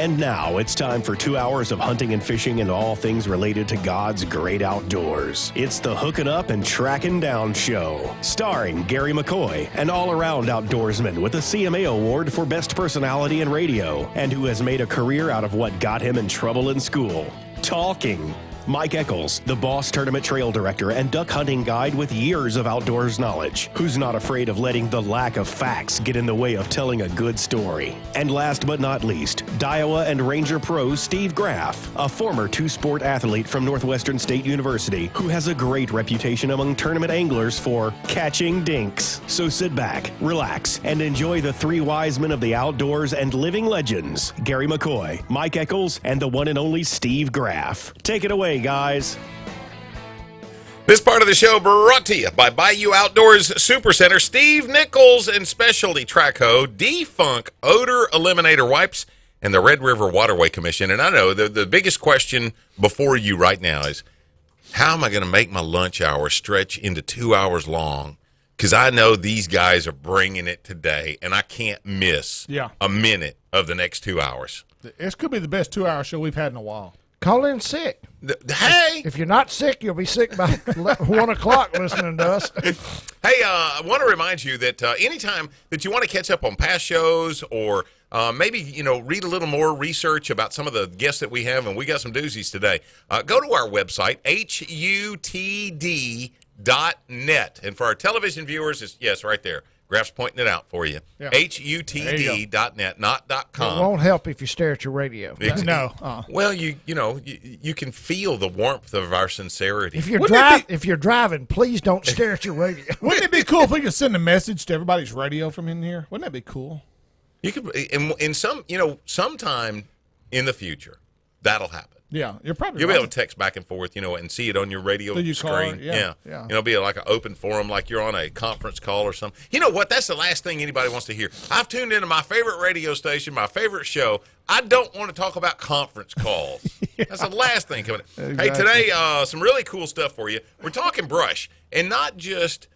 And now it's time for 2 hours of hunting and fishing and all things related to God's great outdoors. It's the Hooking Up and Tracking Down Show, starring Gary McCoy, an all-around outdoorsman with a CMA Award for Best Personality in Radio, and who has made a career out of what got him in trouble in school, talking. Mike Eccles, the Boss Tournament Trail Director and duck hunting guide with years of outdoors knowledge, who's not afraid of letting the lack of facts get in the way of telling a good story. And last but not least, Daiwa and Ranger Pro Steve Graff, a former two-sport athlete from Northwestern State University, who has a great reputation among tournament anglers for catching dinks. So sit back, relax, and enjoy the three wise men of the outdoors and living legends, Gary McCoy, Mike Eccles, and the one and only Steve Graff. Take it away, guys. This part of the show brought to you by Bayou Outdoors Supercenter, Steve Nichols, and Specialty Traco, Defunk Odor Eliminator Wipes, and the Red River Waterway Commission. And I know the biggest question before you right now is, how am I going to make my lunch hour stretch into 2 hours long? Because I know these guys are bringing it today, and I can't miss a minute of the next 2 hours. This could be the best 2 hour show we've had in a while. Call in sick. Hey! If you're not sick, you'll be sick by 1 o'clock listening to us. Hey, I want to remind you that anytime that you want to catch up on past shows or maybe, read a little more research about some of the guests that we have, and we got some doozies today, go to our website, HUTD.net. And for our television viewers, it's, yes, right there. Graph's pointing it out for you. Yeah. HUTD.net, not .com. It won't help if you stare at your radio. No. Well, you can feel the warmth of our sincerity. If you're driving, please don't stare at your radio. Wouldn't it be cool if we could send a message to everybody's radio from in here? Wouldn't that be cool? You could, in some, sometime in the future, that'll happen. Yeah, you'll be able to text back and forth, and see it on your radio screen. Yeah. It'll be like an open forum, like you're on a conference call or something. You know what? That's the last thing anybody wants to hear. I've tuned into my favorite radio station, my favorite show. I don't want to talk about conference calls. That's the last thing coming in. Exactly. Hey, today, some really cool stuff for you. We're talking brush, and not just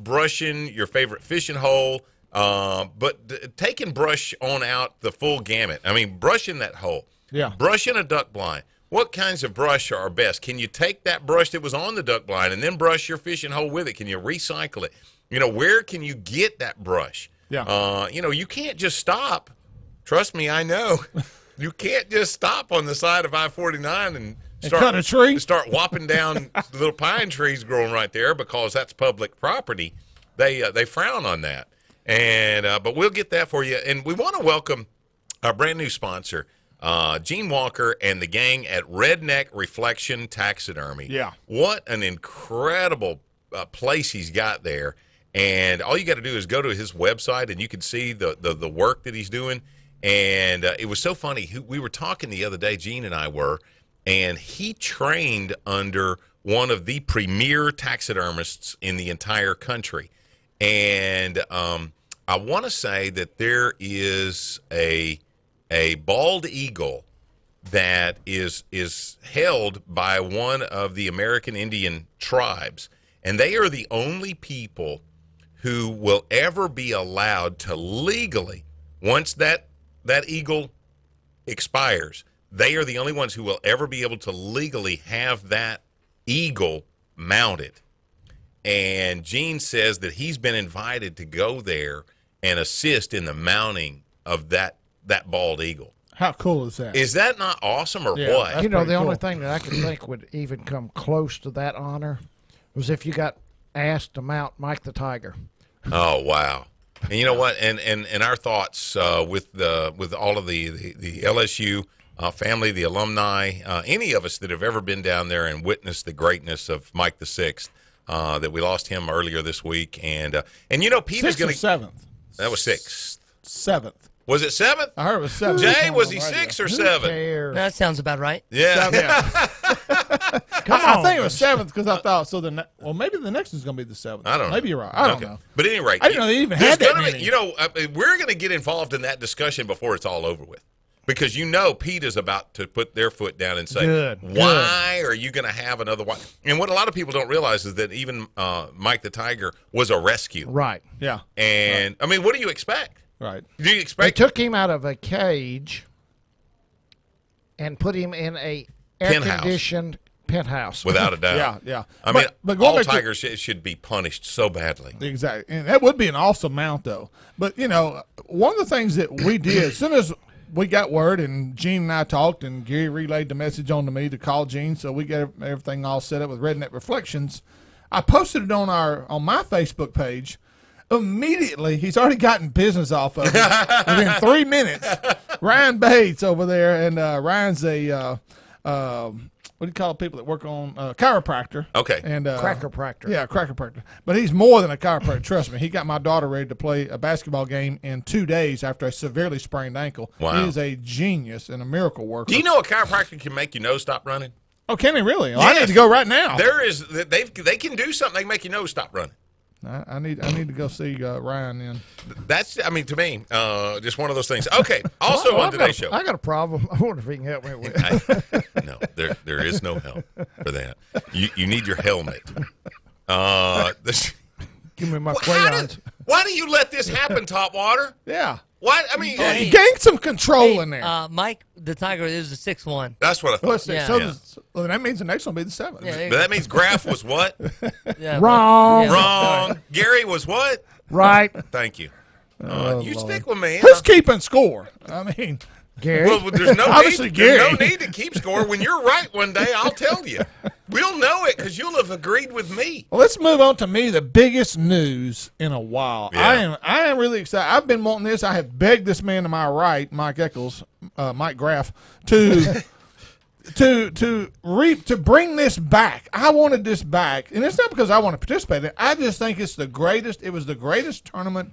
brushing your favorite fishing hole, but taking brush on out the full gamut. I mean, brushing that hole. Yeah. Brushing a duck blind. What kinds of brush are best? Can you take that brush that was on the duck blind and then brush your fishing hole with it? Can you recycle it? Where can you get that brush? Yeah. You can't just stop. Trust me, I know. You can't just stop on the side of I-49 and cut a tree. Start whopping down the little pine trees growing right there because that's public property. They frown on that. And but we'll get that for you. And we want to welcome our brand new sponsor, Gene Walker and the gang at Redneck Reflection Taxidermy. Yeah. What an incredible place he's got there. And all you got to do is go to his website, and you can see the work that he's doing. And it was so funny. We were talking the other day, Gene and I were, and he trained under one of the premier taxidermists in the entire country. And I want to say that there is a bald eagle that is held by one of the American Indian tribes, and they are the only people who will ever be allowed to legally, once that eagle expires, they are the only ones who will ever be able to legally have that eagle mounted. And Gene says that he's been invited to go there and assist in the mounting of that bald eagle. How cool is that? Is that not awesome or what? The only thing that I could think would even come close to that honor was if you got asked to mount Mike the Tiger. Oh, wow. And you know what? And our thoughts with all of the LSU family, the alumni, any of us that have ever been down there and witnessed the greatness of Mike the Sixth, that we lost him earlier this week. And Pete is going to... 7th? That was 6th. 7th. Was it 7th? I heard it was 7th. Jay, was he 6 or 7? That sounds about right. Yeah. Come on. I think it was 7th because I thought maybe the next is going to be the 7th. I don't know. Maybe you're right. I don't know. But at any rate, I didn't know they even had that many. We're going to get involved in that discussion before it's all over with. Because Pete is about to put their foot down and say, why are you going to have another one? And what a lot of people don't realize is that even Mike the Tiger was a rescue. Right. And, I mean, what do you expect? Right. Do you expect? They took him out of a cage and put him in a Penthouse. air-conditioned penthouse. Without a doubt. Yeah. I mean, but going all back to- tigers should be punished so badly. Exactly. And that would be an awesome mount, though. But, one of the things that we did, as soon as we got word and Gene and I talked and Gary relayed the message on to me to call Gene, so we got everything all set up with Redneck Reflections, I posted it on my Facebook page. Immediately, he's already gotten business off of it within 3 minutes. Ryan Bates over there, and Ryan's a what do you call people that work on chiropractor? Okay. And Crackerpractor. Yeah, crackerpractor. But he's more than a chiropractor. Trust me. He got my daughter ready to play a basketball game in 2 days after a severely sprained ankle. Wow. He is a genius and a miracle worker. Do you know a chiropractor can make your nose stop running? Oh, can he really? Well, I Yes. need to go right now. They can do something. They can make your nose stop running. I need to go see Ryan then. That's, I mean, to me, just one of those things. Okay. Also on today's show. I got a problem. I wonder if he can help me with it. No, there is no help for that. You need your helmet. Give me my Well, crayons. why do you let this happen, Topwater? Yeah. Why? I mean, He gained some control in there. Mike, the Tiger is the 6'1". that's what I thought. Let's see. Yeah. So Yeah. well, that means the next one will be the 7th. Yeah, there you But go. that means Graf was what? Yeah, Wrong. yeah, Wrong. Gary was what? Right, Thank you. You stick with me. Who's keeping score? I mean, Gary. Well, there's no Obviously, need, there's no Gary. need to keep score. When you're right one day, I'll tell you. We'll know it because you'll have agreed with me. well, let's move on to me, the biggest news in a while. Yeah. I am really excited. I've been wanting this. I have begged this man to my right, Mike Eccles, Mike Graff, to to bring this back. I wanted this back, and it's not because I want to participate in it. I just think it's the greatest. It was the greatest tournament,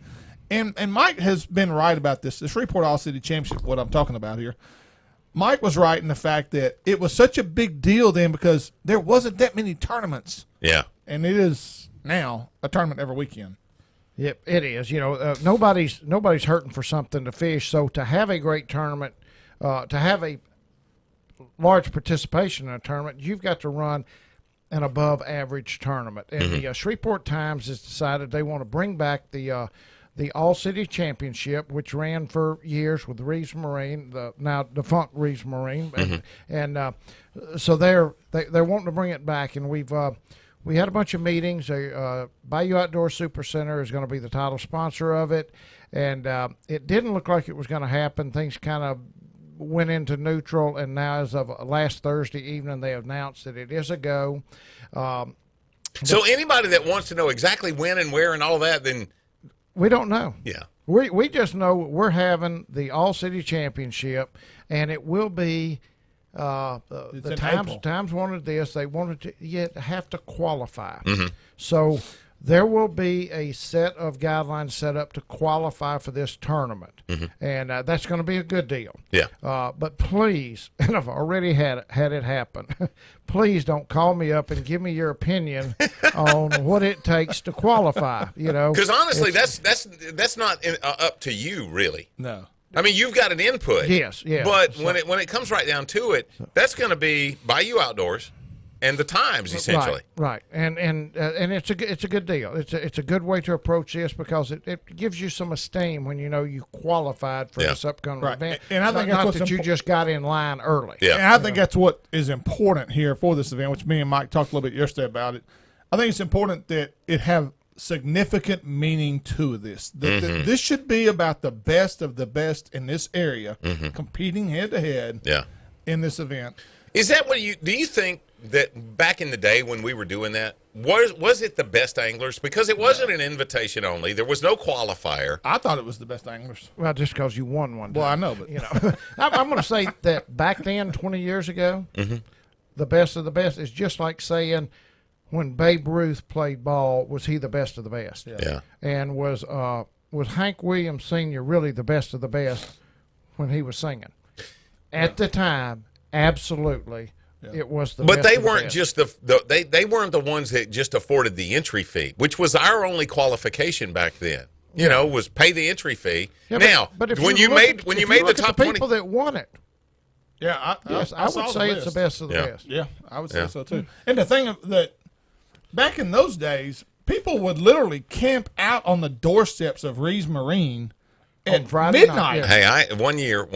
and Mike has been right about this. The Shreveport All-City Championship, what I'm talking about here. Mike was right in the fact that it was such a big deal then because there wasn't that many tournaments, Yeah. and it is now a tournament every weekend. Yep, it is. Nobody's hurting for something to fish. So to have a great tournament, to have a large participation in a tournament, you've got to run an above average tournament. And the Shreveport Times has decided they want to bring back the All City Championship, which ran for years with Reeves Marine, the now defunct Reeves Marine, and so they're wanting to bring it back. And we had a bunch of meetings. Bayou Outdoor Super Center is going to be the title sponsor of it, and it didn't look like it was going to happen. Things kind of went into neutral, and now as of last Thursday evening, they announced that it is a go. So anybody that wants to know exactly when and where and all that, then We don't know. yeah. We just know we're having the All City Championship, and it will be. It's The in Times April. Times wanted this. They wanted to yet have to qualify. So there will be a set of guidelines set up to qualify for this tournament, and that's going to be a good deal. Yeah. But please, and I've already had it happen. Please don't call me up and give me your opinion on what it takes to qualify. Because honestly, that's not up to you, really. No. I mean, you've got an input. Yes, yeah. But when it comes right down to it, that's going to be Bayou Outdoors and the Times, essentially. Right, and it's a good deal. It's a good way to approach this because it gives you some esteem when you know you qualified for Yeah. this upcoming Right. event. And I think that's not what's that you just got in line early. Yeah. And I think that's what is important here for this event, which me and Mike talked a little bit yesterday about it. I think it's important that it have significant meaning to this. This should be about the best of the best in this area competing head to head Yeah. in this event. Is that what do you think that back in the day when we were doing that, was it the best anglers? Because it wasn't an invitation only. There was no qualifier. I thought it was the best anglers. Well, just because you won one. Well, I time. know, but I'm going to say that back then, 20 years ago, the best of the best is just like saying when Babe Ruth played ball, was he the best of the best? Yeah. And was Hank Williams Sr. really the best of the best when he was singing? At the time, absolutely, it was the But best they of the weren't best. just they weren't the ones that just afforded the entry fee, which was our only qualification back then. Was pay the entry fee. Yeah, now, but if when you you look made at- when if you made the look at top the 20, people that won it, yeah, yes, I saw would say it's the list. best of the Yeah. best. Yeah, I would say Yeah. so too. And the thing that back in those days, people would literally camp out on the doorsteps of Reeves Marine on Friday midnight. night. Hey, one year,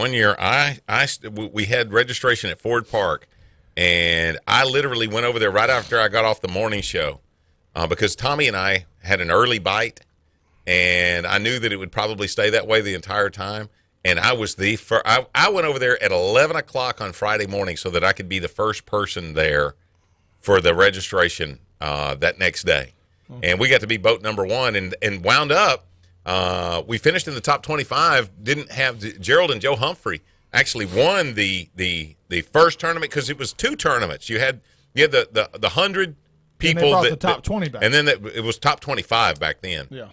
we had registration at Ford Park, and I literally went over there right after I got off the morning show, because Tommy and I had an early bite, and I knew that it would probably stay that way the entire time. And I was I went over there at 11 o'clock on Friday morning so that I could be the first person there for the registration that next day. And we got to be boat number one and wound up. We finished in the top 25. Didn't have Gerald and Joe Humphrey actually won the first tournament because it was two tournaments. You had the 100 people. And they brought the top 20 back. And then it was top 25 back then. Yeah.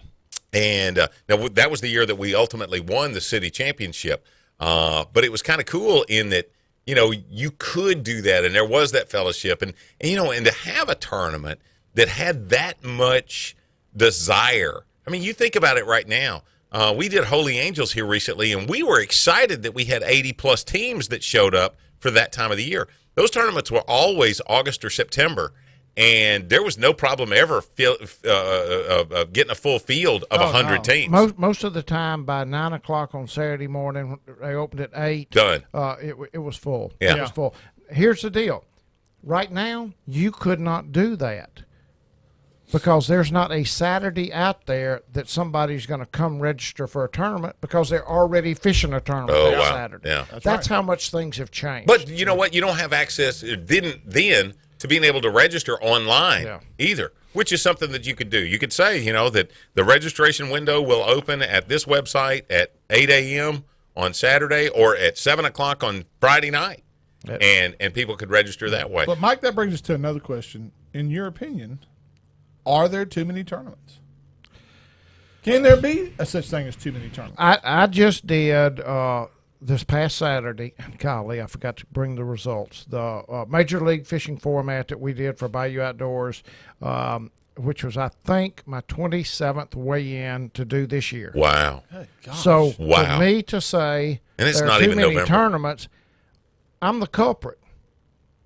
And now that was the year that we ultimately won the city championship. But it was kind of cool in that, you could do that, and there was that fellowship, and to have a tournament that had that much desire. I mean, you think about it right now. We did Holy Angels here recently, and we were excited that we had 80-plus teams that showed up for that time of the year. Those tournaments were always August or September. And there was no problem ever getting a full field of 100 teams. Most of the time, by 9 o'clock on Saturday morning, they opened at 8. Done. It was full. Yeah. It was full. Here's the deal. Right now, you could not do that because there's not a Saturday out there that somebody's going to come register for a tournament because they're already fishing a tournament that wow. Saturday. Yeah. That's how much things have changed. But you know what? You don't have access, didn't then, to being able to register online either, which is something that you could do. You could say, that the registration window will open at this website at 8 a.m. on Saturday or at 7 o'clock on Friday night, and people could register that way. But, Mike, that brings us to another question. In your opinion, are there too many tournaments? Can there be a such thing as too many tournaments? I just did this past Saturday. Golly, I forgot to bring the results. The Major League Fishing format that we did for Bayou Outdoors, which was, I think, my 27th weigh-in to do this year. Wow. So Wow. for me to say And it's there not are too even many November. tournaments, I'm the culprit.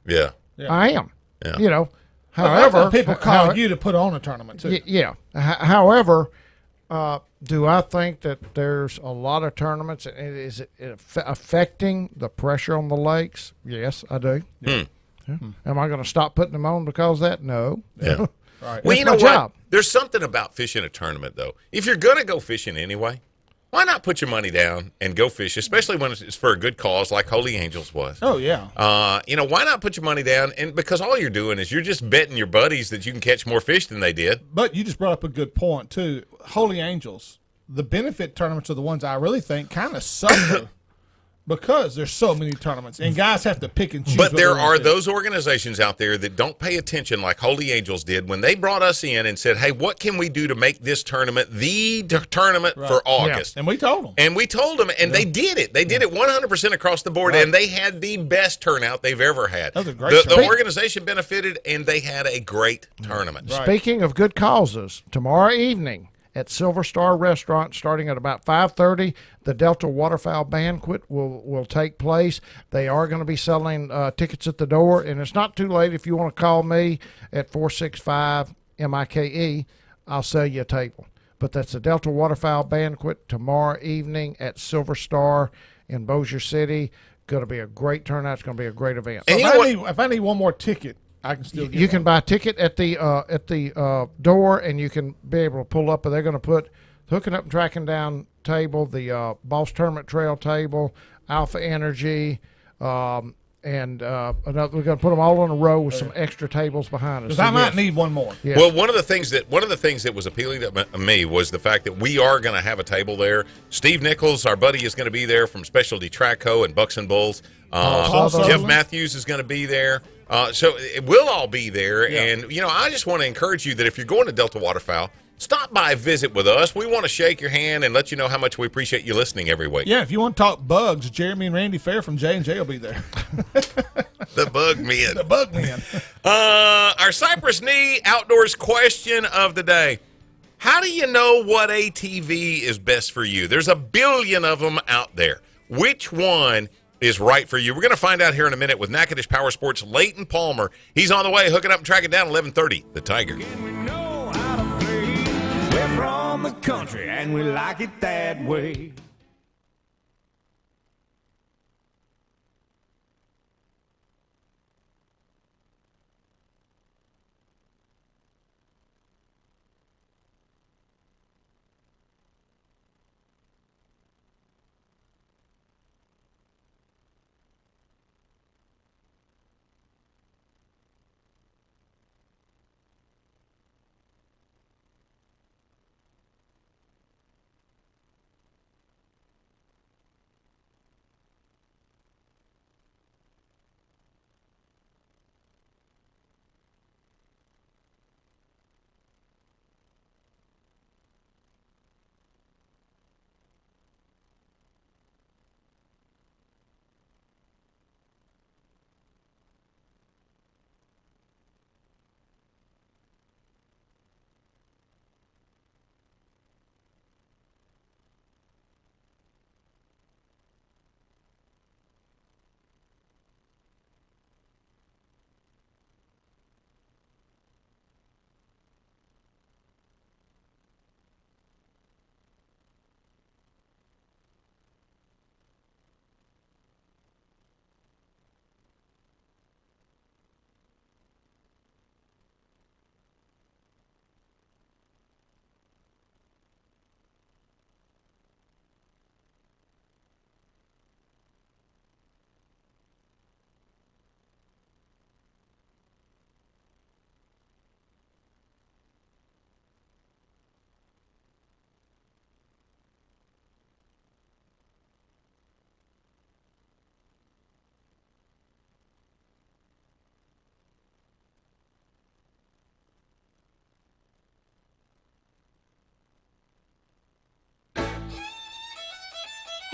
Yeah. I am. Yeah. However, people call you to put on a tournament, too. However, do I think that there's a lot of tournaments? Is it affecting the pressure on the lakes? Yes, I do. Yeah. Am I going to stop putting them on because of that? No. Yeah. Right. Well, That's you know my what? job. There's something about fishing a tournament, though. If you're going to go fishing anyway, why not put your money down and go fish, especially when it's for a good cause like Holy Angels was? Oh, yeah. Why not put your money down? And because all you're doing is you're just betting your buddies that you can catch more fish than they did. But you just brought up a good point, too. Holy Angels, the benefit tournaments are the ones I really think kind of suffer because there's so many tournaments, and guys have to pick and choose. But what there they want are to do. those organizations out there that don't pay attention like Holy Angels did when they brought us in and said, hey, what can we do to make this tournament the tournament for August? And we told them. And we told them, and they did it. They did it 100% across the board, and they had the best turnout they've ever had. That was a great the tournament. organization benefited, and they had a great tournament. Right. Speaking of good causes, tomorrow evening at Silver Star Restaurant, starting at about 5:30, the Delta Waterfowl Banquet will take place. They are going to be selling tickets at the door, and it's not too late if you want to call me at 465-MIKE. I'll sell you a table. But that's the Delta Waterfowl Banquet tomorrow evening at Silver Star in Bossier City. Going to be a great turnout. It's going to be a great event. And If I need one more ticket, I can still get You can one. buy a ticket at the door, and you can be able to pull up. And they're going to put the hooking up and tracking down table, the Boss Tournament Trail table, Alpha Energy, and another. We're going to put them all in a row with some extra tables behind us. Because I might yes. need one more. Yes. Well, one of the things that was appealing to me was the fact that we are going to have a table there. Steve Nichols, our buddy, is going to be there from Specialty Track Co. and Bucks and Bulls. Paul Jeff Sutherland. Matthews is going to be there. So we'll all be there. Yeah. And, I just want to encourage you that if you're going to Delta Waterfowl, stop by, visit with us. We want to shake your hand and let you know how much we appreciate you listening every week. Yeah, if you want to talk bugs, Jeremy and Randy Fair from J&J will be there. The bug men. The bug men. Our Cypress Knee Outdoors question of the day. How do you know what ATV is best for you? There's a billion of them out there. Which one is right for you? We're going to find out here in a minute with Natchitoches Power Sports' Leighton Palmer. He's on the way, hooking up and tracking down 11:30. The Tiger. We know how to play. We're from the country and we like it that way.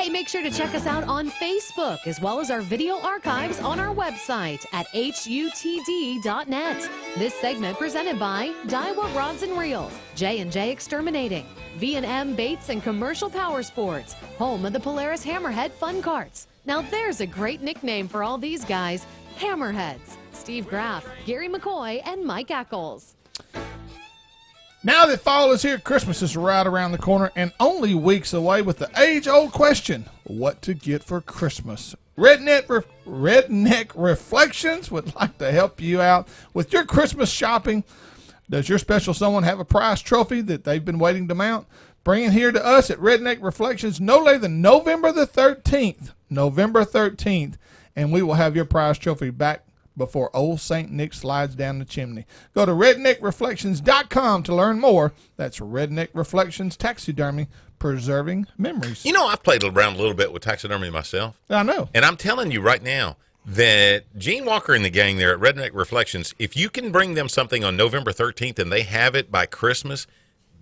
Hey, make sure to check us out on Facebook, as well as our video archives on our website at HUTD.net. This segment presented by Daiwa Rods and Reels, J&J Exterminating, V&M Baits and Commercial Power Sports, home of the Polaris Hammerhead Fun Carts. Now there's a great nickname for all these guys, Hammerheads. Steve Graff, Gary McCoy, and Mike Ackles. Now that fall is here, Christmas is right around the corner and only weeks away with the age-old question, what to get for Christmas? Redneck Reflections would like to help you out with your Christmas shopping. Does your special someone have a prize trophy that they've been waiting to mount? Bring it here to us at Redneck Reflections no later than November the 13th. November 13th, and we will have your prize trophy back before old St. Nick slides down the chimney. Go to redneckreflections.com to learn more. That's Redneck Reflections Taxidermy, preserving memories. You know, I've played around a little bit with taxidermy myself. I know. And I'm telling you right now that Gene Walker and the gang there at Redneck Reflections, if you can bring them something on November 13th and they have it by Christmas,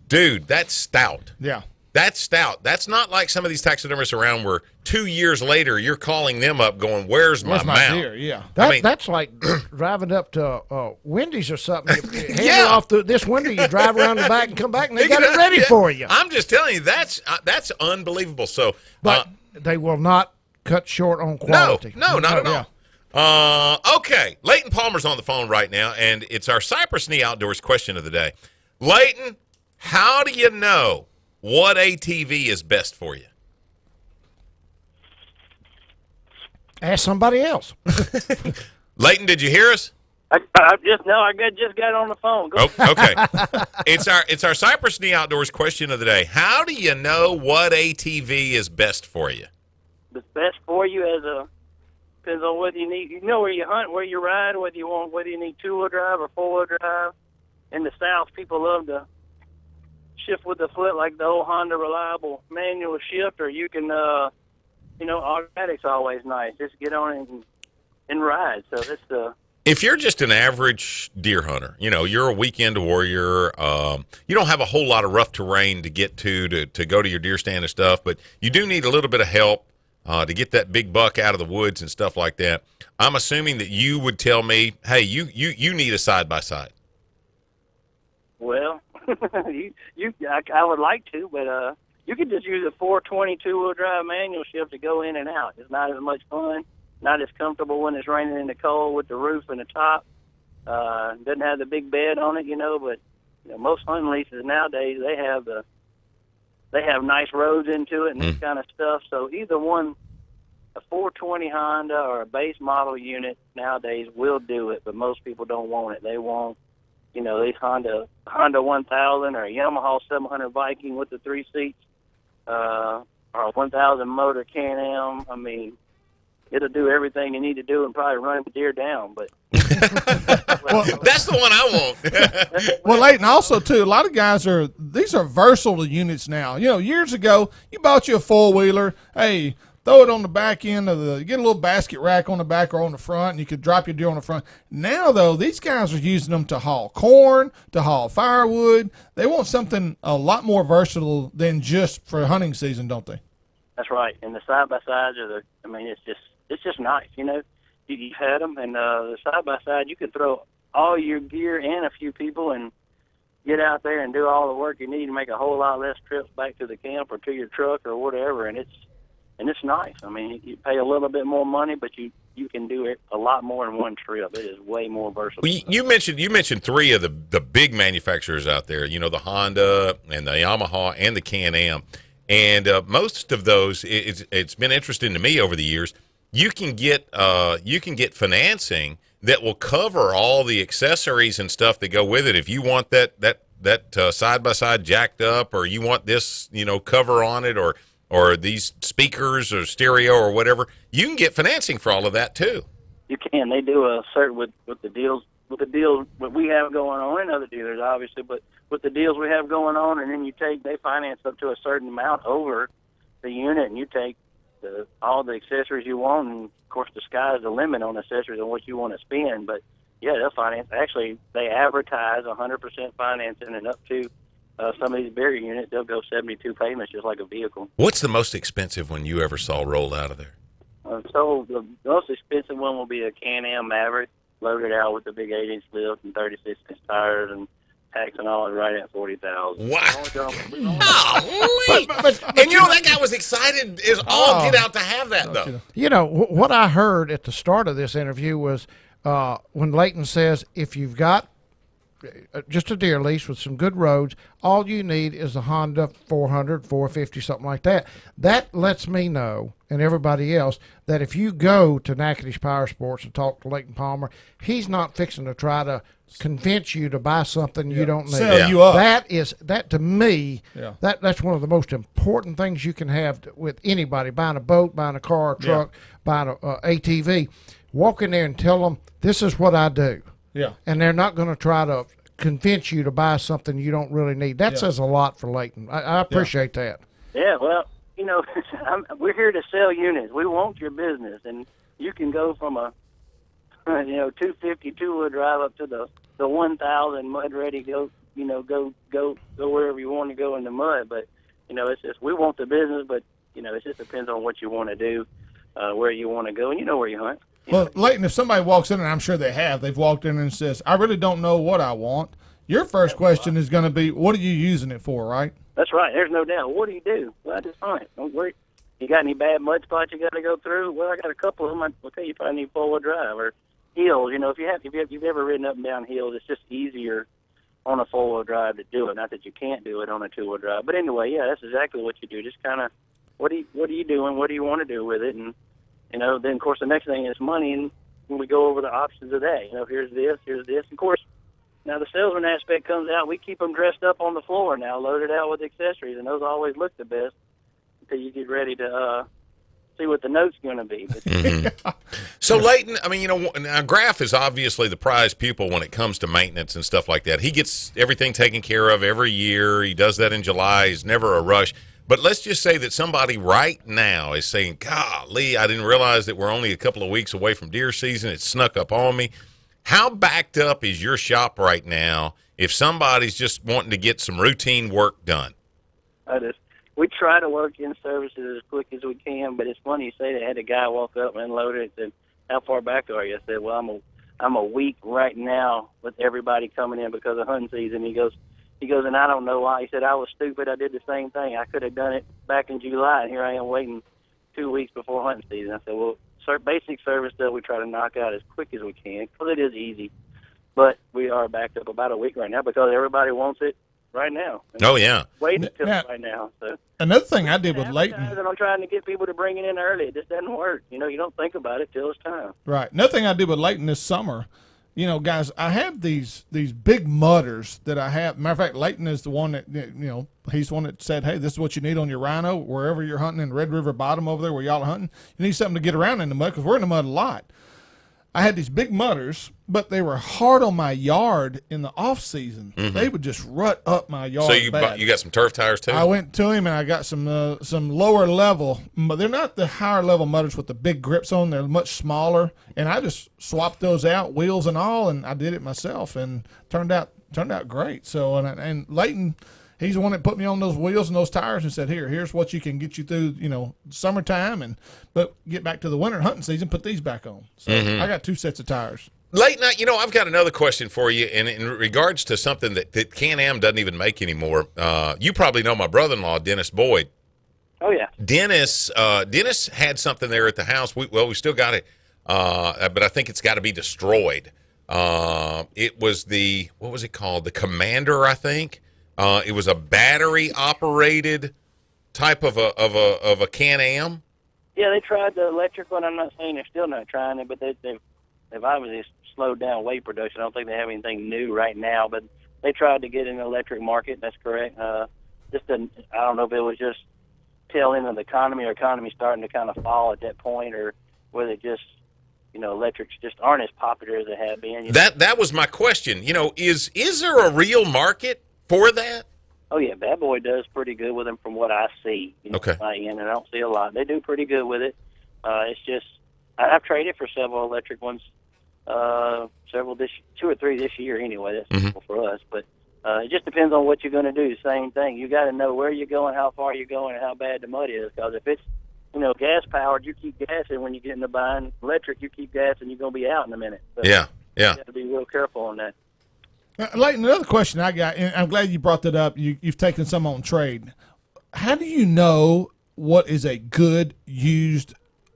dude, that's stout. Yeah. That's stout. That's not like some of these taxidermists around where 2 years later you're calling them up going, where's my mount? Deer? Yeah. That's like driving up to Wendy's or something. You hand it off this window, you drive around the back and come back, and they got it ready for you. I'm just telling you, that's unbelievable. So, but they will not cut short on quality. No, not at all. Okay, Leighton Palmer's on the phone right now, and it's our Cypress Knee Outdoors question of the day. Leighton, how do you know what ATV is best for you? Ask somebody else. Leighton, did you hear us? I just got on the phone. Okay. It's our Cypress Knee Outdoors question of the day. How do you know what ATV is best for you? It's best for you depends on whether you need, where you hunt, where you ride, whether you need 2-wheel drive or 4-wheel drive. In the South, people love to shift with the foot like the old Honda Reliable manual shift, or you can, automatic's always nice. Just get on it and ride. So that's the. If you're just an average deer hunter, you're a weekend warrior, you don't have a whole lot of rough terrain to get to go to your deer stand and stuff, but you do need a little bit of help to get that big buck out of the woods and stuff like that. I'm assuming that you would tell me, hey, you need a side-by-side. Well, I would like to, but you could just use a 420 2-wheel drive manual shift to go in and out. It's not as much fun, not as comfortable when it's raining in the cold with the roof and the top. Doesn't have the big bed on it, but most hunting leases nowadays they have nice roads into it and this kind of stuff. So either one, a 420 Honda or a base model unit nowadays will do it, but most people don't want it. They want these Honda 1000 or a Yamaha 700 Viking with the 3 seats, or a 1000 motor Can-Am. I mean, it'll do everything you need to do and probably run the deer down. But that's the one I want. Well, Leighton, also too, a lot of guys these are versatile units now. Years ago, you bought you a 4-wheeler. Hey, throw it on the back end you get a little basket rack on the back or on the front, and you could drop your deer on the front. Now, though, these guys are using them to haul corn, to haul firewood. They want something a lot more versatile than just for hunting season, don't they? That's right. And the side-by-sides it's just nice, You've had them, and the side-by-side, you could throw all your gear and a few people and get out there and do all the work you need to make a whole lot less trips back to the camp or to your truck or whatever, and it's nice. I mean, you pay a little bit more money, but you can do it a lot more in one trip. It is way more versatile. Well, you mentioned 3 of the big manufacturers out there, the Honda and the Yamaha and the Can-Am. And most of those, it's been interesting to me over the years. You can get financing that will cover all the accessories and stuff that go with it. If you want that side-by-side jacked up, or you want this, cover on it, or these speakers or stereo or whatever, you can get financing for all of that too. You can. They do a certain with the deals what we have going on, and other dealers obviously, but with the deals we have going on, and then they finance up to a certain amount over the unit, and you take all the accessories you want, and of course the sky's the limit on accessories and what you want to spend. But yeah, they'll finance. Actually, they advertise 100% financing and up to some of these bigger units, they'll go 72 payments just like a vehicle. What's the most expensive one you ever saw rolled out of there? So the most expensive one will be a Can-Am Maverick, loaded out with the big 8-inch lift and 36-inch tires and tax and all, right at $40,000. Wow. Golly. And that guy was excited as all get out to have that, though. You know, what I heard at the start of this interview was when Leighton says, if you've got just a deer lease with some good roads, all you need is a Honda 400, 450, something like that. That lets me know, and everybody else, that if you go to Natchitoches Power Sports and talk to Leighton Palmer, he's not fixing to try to convince you to buy something you don't need. Sell you up. That to me, that's one of the most important things you can have with anybody, buying a boat, buying a car, a truck, buying a ATV. Walk in there and tell them, this is what I do. Yeah. And they're not going to try to convince you to buy something you don't really need. That says a lot for Leighton. I appreciate that. Yeah, well, we're here to sell units. We want your business, and you can go from a 250 two-wheel drive up to the 1,000 mud ready. Go wherever you want to go in the mud. But it's just we want the business, but it just depends on what you want to do, where you want to go, and you know where you hunt. Well, Leighton, if somebody walks in, and I'm sure they've walked in and says, I really don't know what I want, your first question is going to be, what are you using it for, right? That's right. There's no doubt. What do you do? Well, I just hunt. Don't worry. You got any bad mud spots you got to go through? Well, I got a couple of them. I'll tell you if I need four-wheel drive or hills. If you've ever ridden up and down hills, it's just easier on a four-wheel drive to do it. Not that you can't do it on a two-wheel drive. But anyway, that's exactly what you do. Just kind of, what are you doing? What do you want to do with it? And then, of course, the next thing is money, and when we go over the options of that, here's this. Of course, now the salesman aspect comes out. We keep them dressed up on the floor now, loaded out with accessories, and those always look the best until you get ready to see what the note's going to be. So, Leighton, now Graff is obviously the prize pupil when it comes to maintenance and stuff like that. He gets everything taken care of every year. He does that in July. He's never a rush. But let's just say that somebody right now is saying, golly, I didn't realize that we're only a couple of weeks away from deer season. It snuck up on me. How backed up is your shop right now if somebody's just wanting to get some routine work done? We try to work in services as quick as we can, but it's funny you say that. I had a guy walk up and unload it and said, how far back are you? I said, well, I'm a week right now with everybody coming in because of hunting season. He goes, and I don't know why. He said, I was stupid. I did the same thing. I could have done it back in July, and here I am waiting 2 weeks before hunting season. I said, well, basic service stuff we try to knock out as quick as we can because it is easy. But we are backed up about a week right now because everybody wants it right now. Oh, yeah. Waiting until right now. So another thing I did with Leighton. I'm trying to get people to bring it in early. It just doesn't work. You don't think about it till it's time. Right. Another thing I did with Leighton this summer, guys, I have these big mudders that I have. Matter of fact, Leighton is the one that, he's the one that said, hey, this is what you need on your rhino, wherever you're hunting in Red River Bottom over there where y'all are hunting. You need something to get around in the mud because we're in the mud a lot. I had these big mudders, but they were hard on my yard in the off season. Mm-hmm. They would just rut up my yard. So you got some turf tires too? I went to him and I got some lower level, but they're not the higher level mudders with the big grips on. They're much smaller, and I just swapped those out, wheels and all, and I did it myself, and turned out great. So and Leighton, he's the one that put me on those wheels and those tires and said, here's what you can get you through, summertime, but get back to the winter hunting season, put these back on. So I got 2 sets of tires. Leighton, I've got another question for you, and in regards to something that Can-Am doesn't even make anymore. You probably know my brother-in-law, Dennis Boyd. Oh, yeah. Dennis had something there at the house. We still got it, but I think it's got to be destroyed. It was what was it called? The Commander, I think. It was a battery-operated type of a Can-Am. Yeah, they tried the electric one. I'm not saying they're still not trying it, but they've obviously slowed down weight production. I don't think they have anything new right now, but they tried to get in the electric market. That's correct. I don't know if it was just tail end of the economy or economy starting to kind of fall at that point, or whether it just electrics just aren't as popular as they have been. That was my question. Is there a real market for that? Oh, yeah, Bad Boy does pretty good with them from what I see. Okay. And I don't see a lot. They do pretty good with it. It's just I've traded for several electric ones, 2 or 3 this year anyway. That's simple for us. But It just depends on what you're going to do. Same thing. You got to know where you're going, how far you're going, and how bad the mud is. Because if it's, gas powered, you keep gassing when you get in the bind. Electric, you keep gassing, you're going to be out in a minute. So Yeah. you got to be real careful on that. Leighton, another question I got, and I'm glad you brought that up. You've taken some on trade. How do you know what is a good used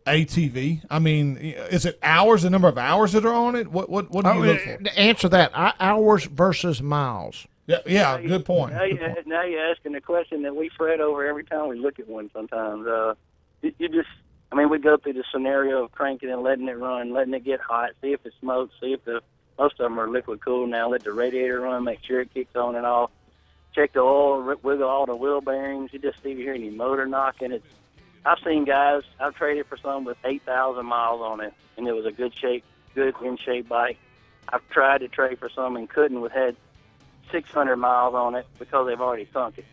ATV? I mean, is it hours, the number of hours that are on it? What do you look for? To answer that, hours versus miles. Yeah, good point. Now you're asking the question that we fret over every time we look at one sometimes. We go through the scenario of cranking and letting it run, letting it get hot, see if it smokes, see if most of them are liquid cooled now, let the radiator run, make sure it kicks on and off, check the oil, wiggle all the wheel bearings, you just see if you hear any motor knocking. I've seen guys, I've traded for some with 8,000 miles on it, and it was a good in shape bike. I've tried to trade for some and couldn't, had 600 miles on it because they've already sunk it.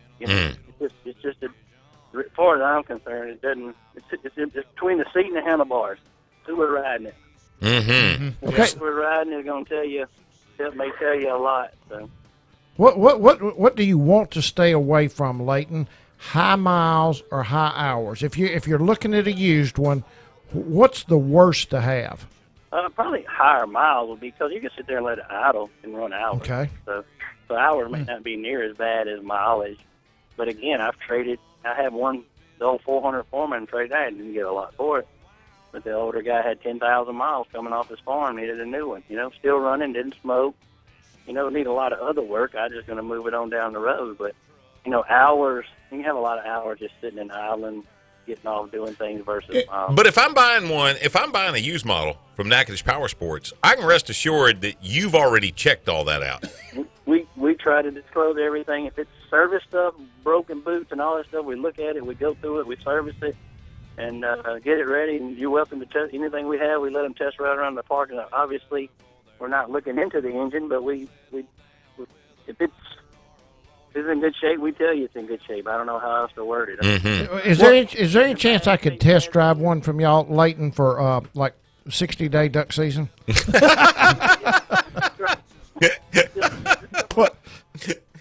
It's just as far as I'm concerned, it doesn't. It's between the seat and the handlebars. Who we're riding it. Mm-hmm. Okay. Who we're riding is going to tell you. It may tell you a lot. So. What do you want to stay away from, Leighton? High miles or high hours? If you're looking at a used one, what's the worst to have? Probably higher miles will be because you can sit there and let it idle and run hours. Okay. So hours may not be near as bad as mileage. But again, I've traded. I have one, the old 400 Foreman traded. I didn't get a lot for it. But the older guy had 10,000 miles coming off his farm, needed a new one. Still running, didn't smoke. Need a lot of other work. I'm just going to move it on down the road. But, hours, you can have a lot of hours just sitting in the island, getting off doing things versus miles. But if I'm buying a used model from Natchitoches Power Sports, I can rest assured that you've already checked all that out. We try to disclose everything. If it's service stuff, broken boots and all that stuff, we look at it, we go through it, we service it, and get it ready. And you're welcome to test anything we have. We let them test right around the parking lot. Obviously, we're not looking into the engine, but if it's in good shape, we tell you it's in good shape. I don't know how else to word it. Mm-hmm. Is there any chance I could test drive one from y'all, Leighton, for 60-day duck season? But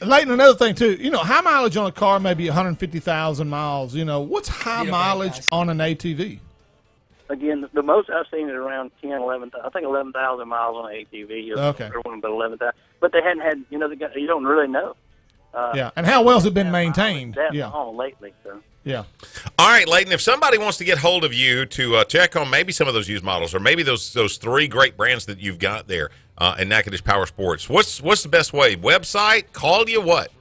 Leighton, another thing too, high mileage on a car may be 150,000 miles. What's high mileage on an ATV? Again, the most I've seen is around 10, 11. I think 11,000 miles on an ATV. Okay. But 11,000. But they hadn't had. You don't really know. Yeah, and how well has it been maintained? That Yeah, long lately. So. yeah. All right, Leighton, if somebody wants to get hold of you to check on maybe some of those used models or maybe those three great brands that you've got there in Natchitoches Power Sports, what's the best way? Website? Call you what?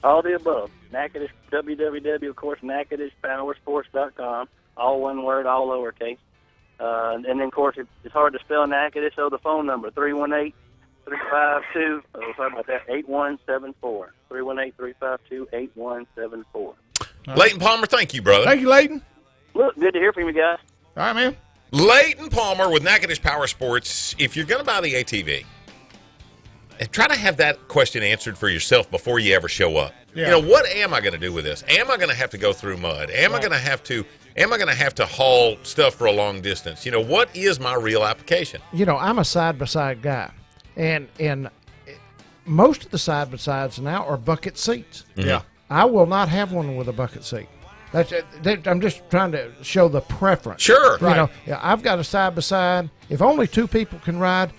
All the above. Natchitoches, www, of course, NatchitochesPowersports.com. All one word, all lowercase. And then, of course, it's hard to spell Natchitoches, so the phone number, 318-352, sorry about that, 8174. 318-352-8174. Leighton Palmer, thank you, brother. Thank you, Leighton. Look, good to hear from you guys. All right, man. Leighton Palmer with Natchitoches Power Sports. If you're going to buy the ATV, try to have that question answered for yourself before you ever show up. Yeah. What am I going to do with this? Am I going to have to go through mud? Am I going to have to haul stuff for a long distance? What is my real application? I'm a side-by-side guy, and most of the side-by-sides now are bucket seats. Mm-hmm. Yeah. I will not have one with a bucket seat. I'm just trying to show the preference. Sure. I've got a side-by-side. If only two people can ride,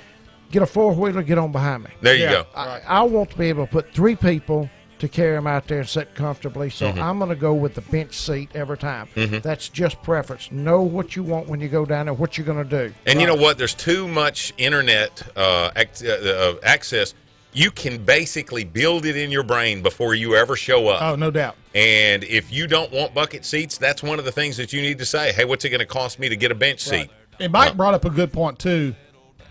get a four-wheeler, get on behind me. There you go. I want to be able to put three people to carry them out there and sit comfortably, so I'm going to go with the bench seat every time. That's just preference. Know what you want when you go down there, what you're going to do. And you know what? There's too much internet access. You can basically build it in your brain before you ever show up. Oh, no doubt. And if you don't want bucket seats, that's one of the things that you need to say. Hey, what's it going to cost me to get a bench seat? And Mike brought up a good point, too.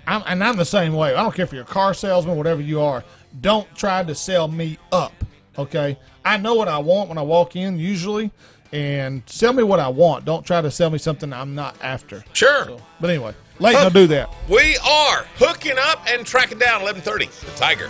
I'm the same way. I don't care if you're a car salesman, whatever you are. Don't try to sell me up, okay? I know what I want when I walk in, usually, and sell me what I want. Don't try to sell me something I'm not after. Sure. But anyway, Leighton will do that. We are hooking up and tracking down 11:30. The Tiger.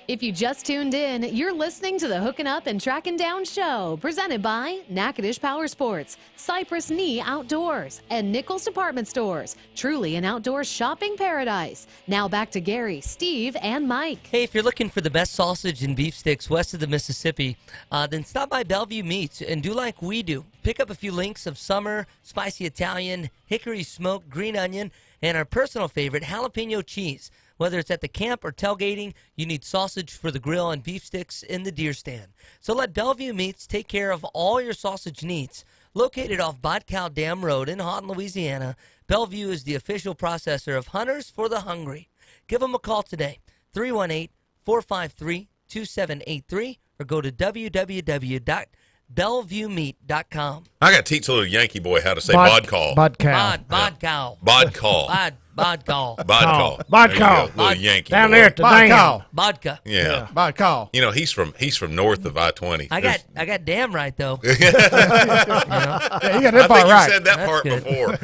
If you just tuned in, you're listening to the Hooking Up and Tracking Down show, presented by Natchitoches Power Sports, Cypress Knee Outdoors, and Nichols Department Stores. Truly an outdoor shopping paradise. Now back to Gary, Steve, and Mike. Hey, if you're looking for the best sausage and beef sticks west of the Mississippi, then stop by Bellevue Meats and do like we do. Pick up a few links of summer, spicy Italian, hickory smoked green onion, and our personal favorite, jalapeno cheese. Whether it's at the camp or tailgating, you need sausage for the grill and beef sticks in the deer stand. So let Bellevue Meats take care of all your sausage needs. Located off Bodcow Dam Road in Houghton, Louisiana, Bellevue is the official processor of Hunters for the Hungry. Give them a call today, 318-453-2783, or go to www.bellevuemeat.com. I got to teach a little Yankee boy how to say bod call. Bodcow. Bodcow. Bod call. Bod call. Bod call. Bod There you call. go, little Yankee Down boy. there at the By dam. call. Vodka. Yeah. By call. You know, he's from north of I-20. I got damn right though. Yeah, you got I that part think right. you said that That's part good. before.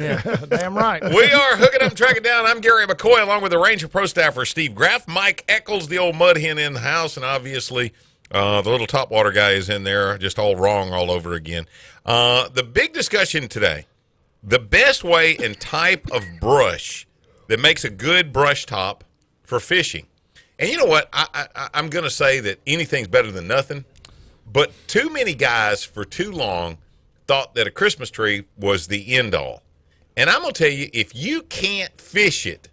Damn right. We are hooking up and tracking down. I'm Gary McCoy, along with the Ranger Pro staffer Steve Graff, Mike Eccles, the old mud hen in the house, and obviously the little topwater guy is in there, just all wrong all over again. The big discussion today, the best way and type of brush that makes a good brush top for fishing. And you know what? I'm going to say that anything's better than nothing, but too many guys for too long thought that a Christmas tree was the end all. And I'm going to tell you, if you can't fish it,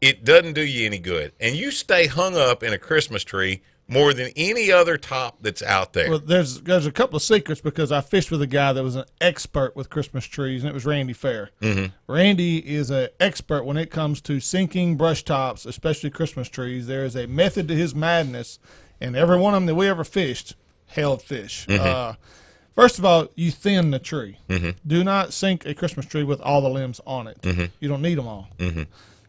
it doesn't do you any good. And you stay hung up in a Christmas tree more than any other top that's out there. Well, there's a couple of secrets because I fished with a guy that was an expert with Christmas trees, and it was Randy Fair. Mm-hmm. Randy is an expert when it comes to sinking brush tops, especially Christmas trees. There is a method to his madness, and every one of them that we ever fished held fish. First of all, you thin the tree. Do not sink a Christmas tree with all the limbs on it. You don't need them all.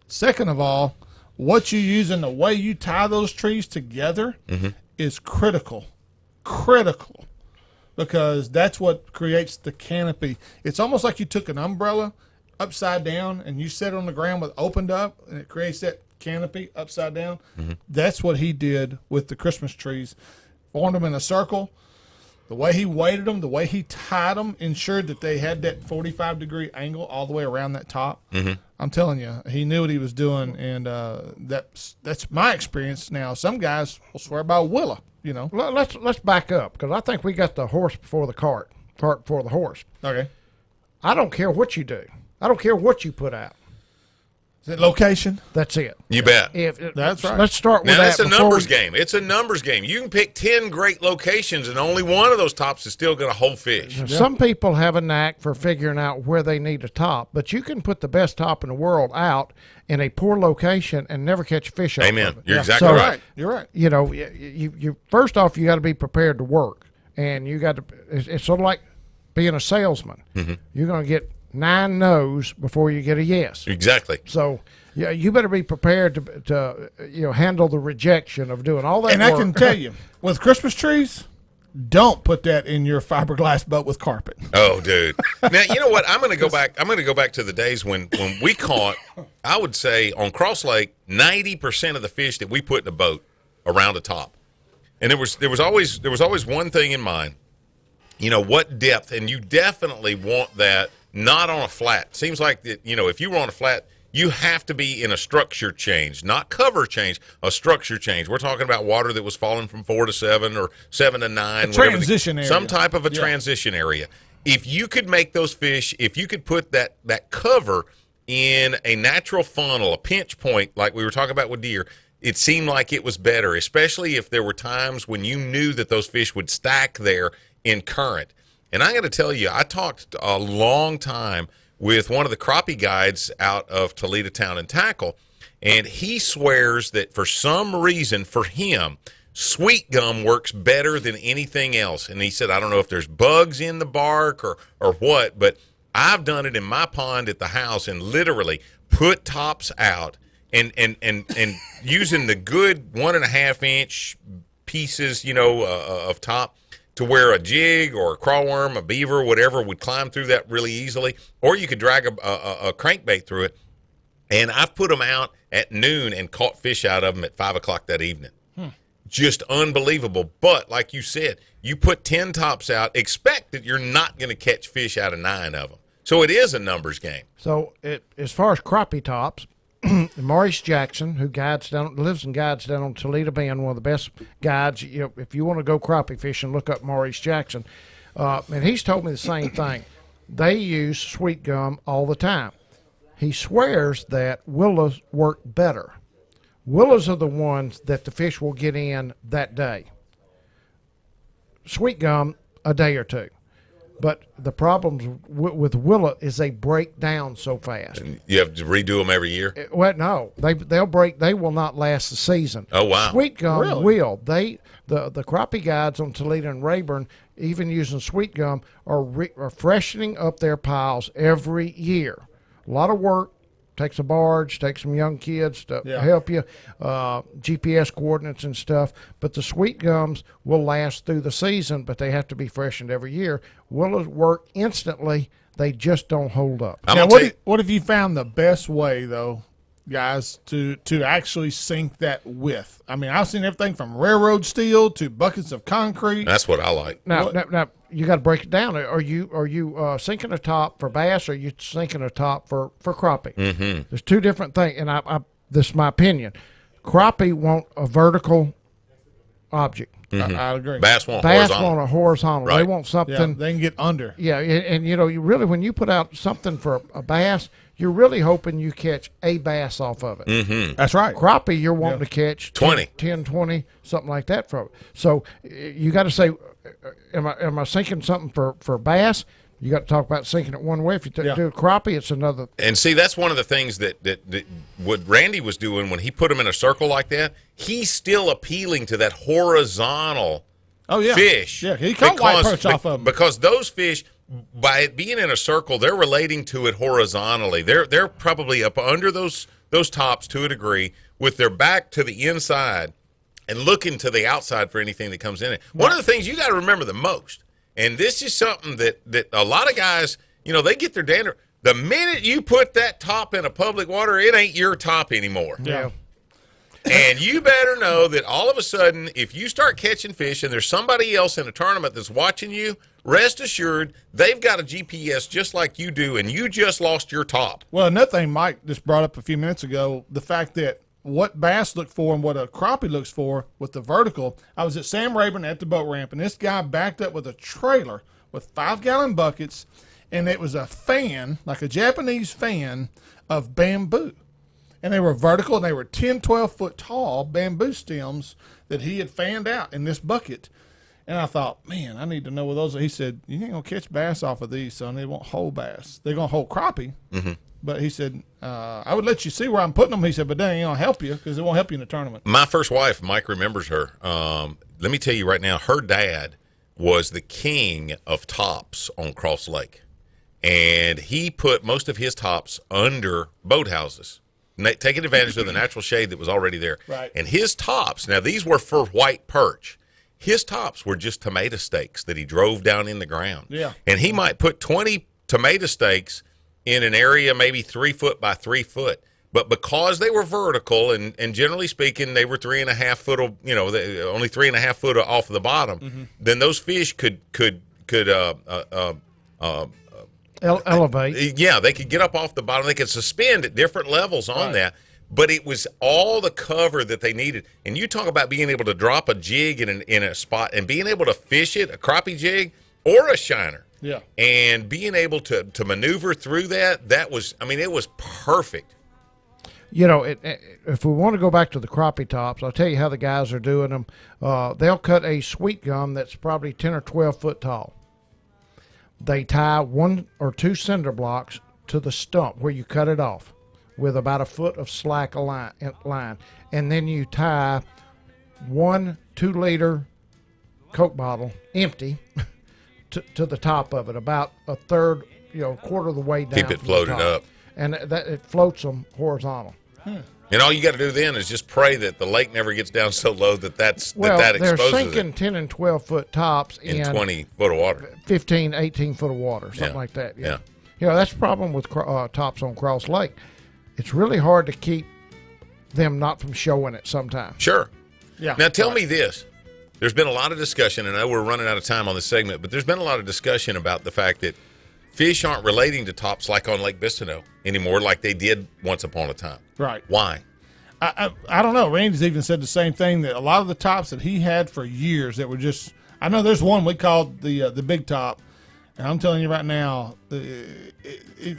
Second of all, what you use and the way you tie those trees together is critical, because that's what creates the canopy. It's almost like you took an umbrella upside down and you set it on the ground with opened up, and it creates that canopy upside down. That's what he did with the Christmas trees. Formed them in a circle. The way he weighted them, the way he tied them, ensured that they had that 45-degree angle all the way around that top. I'm telling you, he knew what he was doing, and that's my experience. Now, some guys will swear by Willa, you know. Let's back up, because I think we got the horse before the cart before the horse. Okay. I don't care what you do. I don't care what you put out. Is it location? That's it. You bet. That's right. Let's start with Now, that. that's a before numbers we- game. It's a numbers game. You can pick 10 great locations, and only one of those tops is still going to hold fish. Some people have a knack for figuring out where they need a top, but you can put the best top in the world out in a poor location and never catch a fish off Amen. of it. You're exactly So, right. You're right. You know, you first off, you got to be prepared to work, and you got to. It's sort of like being a salesman. You're going to get 9 no's before you get a yes. Exactly. So, yeah, you better be prepared to handle the rejection of doing all that. And I work. can tell you, with Christmas trees, don't put that in your fiberglass boat with carpet. Oh, dude. Now, you know what? I'm going to go back to the days when we caught, I would say, on Cross Lake, 90% of the fish that we put in a boat around the top. And there was always one thing in mind. You know, what depth, and you definitely want that not on a flat. Seems like that, if you were on a flat, you have to be in a structure change, not cover change, a structure change. We're talking about water that was falling from 4 to 7 or 7 to 9. Transition area. Some type of a transition area. If you could make those fish, if you could put that cover in a natural funnel, a pinch point, like we were talking about with deer, it seemed like it was better, especially if there were times when you knew that those fish would stack there in current. And I got to tell you, I talked a long time with one of the crappie guides out of Toledo Town and Tackle, and he swears that for some reason for him, sweet gum works better than anything else. And he said, I don't know if there's bugs in the bark or what, but I've done it in my pond at the house and literally put tops out and using the good 1.5-inch pieces, of top, to where a jig or a crawworm, a beaver, whatever, would climb through that really easily, or you could drag a crankbait through it. And I've put them out at noon and caught fish out of them at 5 o'clock that evening. just unbelievable. But like you said, you put 10 tops out, expect that you're not going to catch fish out of 9 of them. So it is a numbers game. So as far as crappie tops, Maurice Jackson, who lives and guides down on Toledo Bend, one of the best guides. If you want to go crappie fishing, look up Maurice Jackson. And he's told me the same thing. They use sweet gum all the time. He swears that willows work better. Willows are the ones that the fish will get in that day. Sweet gum, a day or two. But the problems with willow is they break down so fast. And you have to redo them every year? Well, no, they'll break. They will not last the season. Oh, wow. Sweet gum Really? will. The crappie guides on Toledo and Rayburn, even using sweet gum, are freshening up their piles every year. A lot of work. Takes a barge, takes some young kids to help you, GPS coordinates and stuff. But the sweet gums will last through the season, but they have to be freshened every year. Willows work instantly. They just don't hold up. Now, what have you found the best way, though, guys, to actually sink that with? I mean, I've seen everything from railroad steel to buckets of concrete. That's what I like. Now you got to break it down. Are you sinking a top for bass, or are you sinking a top for crappie? Mm-hmm. There's two different things, and I this is my opinion. Crappie want a vertical object. Mm-hmm. I agree. Bass want a horizontal. Right. They want something. Yeah, they can get under. Yeah, and you really, when you put out something for a bass, you're really hoping you catch a bass off of it. Mm-hmm. That's right. Crappie, you're wanting to catch 10, 20, something like that from it. So you got to say, am I sinking something for bass? You got to talk about sinking it one way. If you do crappie, it's another. And see, that's one of the things that what Randy was doing when he put them in a circle like that. He's still appealing to that horizontal fish. Yeah, he caught white perch off of them. Because those fish, by it being in a circle, they're relating to it horizontally. They're probably up under those tops to a degree with their back to the inside and looking to the outside for anything that comes in it. One of the things you got to remember the most, and this is something that a lot of guys, they get their dander. The minute you put that top in a public water, it ain't your top anymore. Yeah. And you better know that all of a sudden, if you start catching fish and there's somebody else in a tournament that's watching you, rest assured they've got a GPS just like you do, and you just lost your top. Well, another thing Mike just brought up a few minutes ago, the fact that what bass look for and what a crappie looks for with the vertical. I was at Sam Rayburn at the boat ramp, and this guy backed up with a trailer with 5-gallon buckets, and it was a fan, like a Japanese fan, of bamboo. And they were vertical, and they were 10, 12-foot tall bamboo stems that he had fanned out in this bucket. And I thought, man, I need to know what those are. He said, you ain't going to catch bass off of these, son. They won't hold bass. They're going to hold crappie. Mm-hmm. But he said, I would let you see where I'm putting them. He said, but that ain't going to help you because it won't help you in the tournament. My first wife, Mike remembers her. Let me tell you right now, her dad was the king of tops on Cross Lake. And he put most of his tops under boathouses, taking advantage of the natural shade that was already there. Right. And his tops, now these were for white perch. His tops were just tomato stakes that he drove down in the ground. Yeah. And he might put 20 tomato stakes in an area maybe 3 foot by 3 foot. But because they were vertical, and generally speaking, they were 3.5 foot, only 3.5 foot off the bottom, then those fish could elevate. Yeah, they could get up off the bottom. They could suspend at different levels on that. But it was all the cover that they needed. And you talk about being able to drop a jig in a spot and being able to fish it, a crappie jig or a shiner. Yeah. And being able to maneuver through that was, it was perfect. If we want to go back to the crappie tops, I'll tell you how the guys are doing them. They'll cut a sweet gum that's probably 10 or 12 foot tall. They tie 1 or 2 cinder blocks to the stump where you cut it off with about a foot of slack line. And then you tie 1 2-liter Coke bottle, empty, to the top of it, about a third, quarter of the way down. Keep it floated up. And it floats them horizontal. And all you got to do then is just pray that the lake never gets down so low that that they're exposes sinking it 10 and 12 foot tops in 20 foot of water. 15, 18 foot of water, something like that. Yeah. That's the problem with tops on Cross Lake. It's really hard to keep them not from showing it sometimes. Sure. Yeah. Now, tell Right. me this. There's been a lot of discussion, and I know we're running out of time on this segment, but there's been a lot of discussion about the fact that fish aren't relating to tops like on Lake Bistineau anymore like they did once upon a time. Right. Why? I don't know. Randy's even said the same thing, that a lot of the tops that he had for years that were just, I know there's one we called the big top, and I'm telling you right now,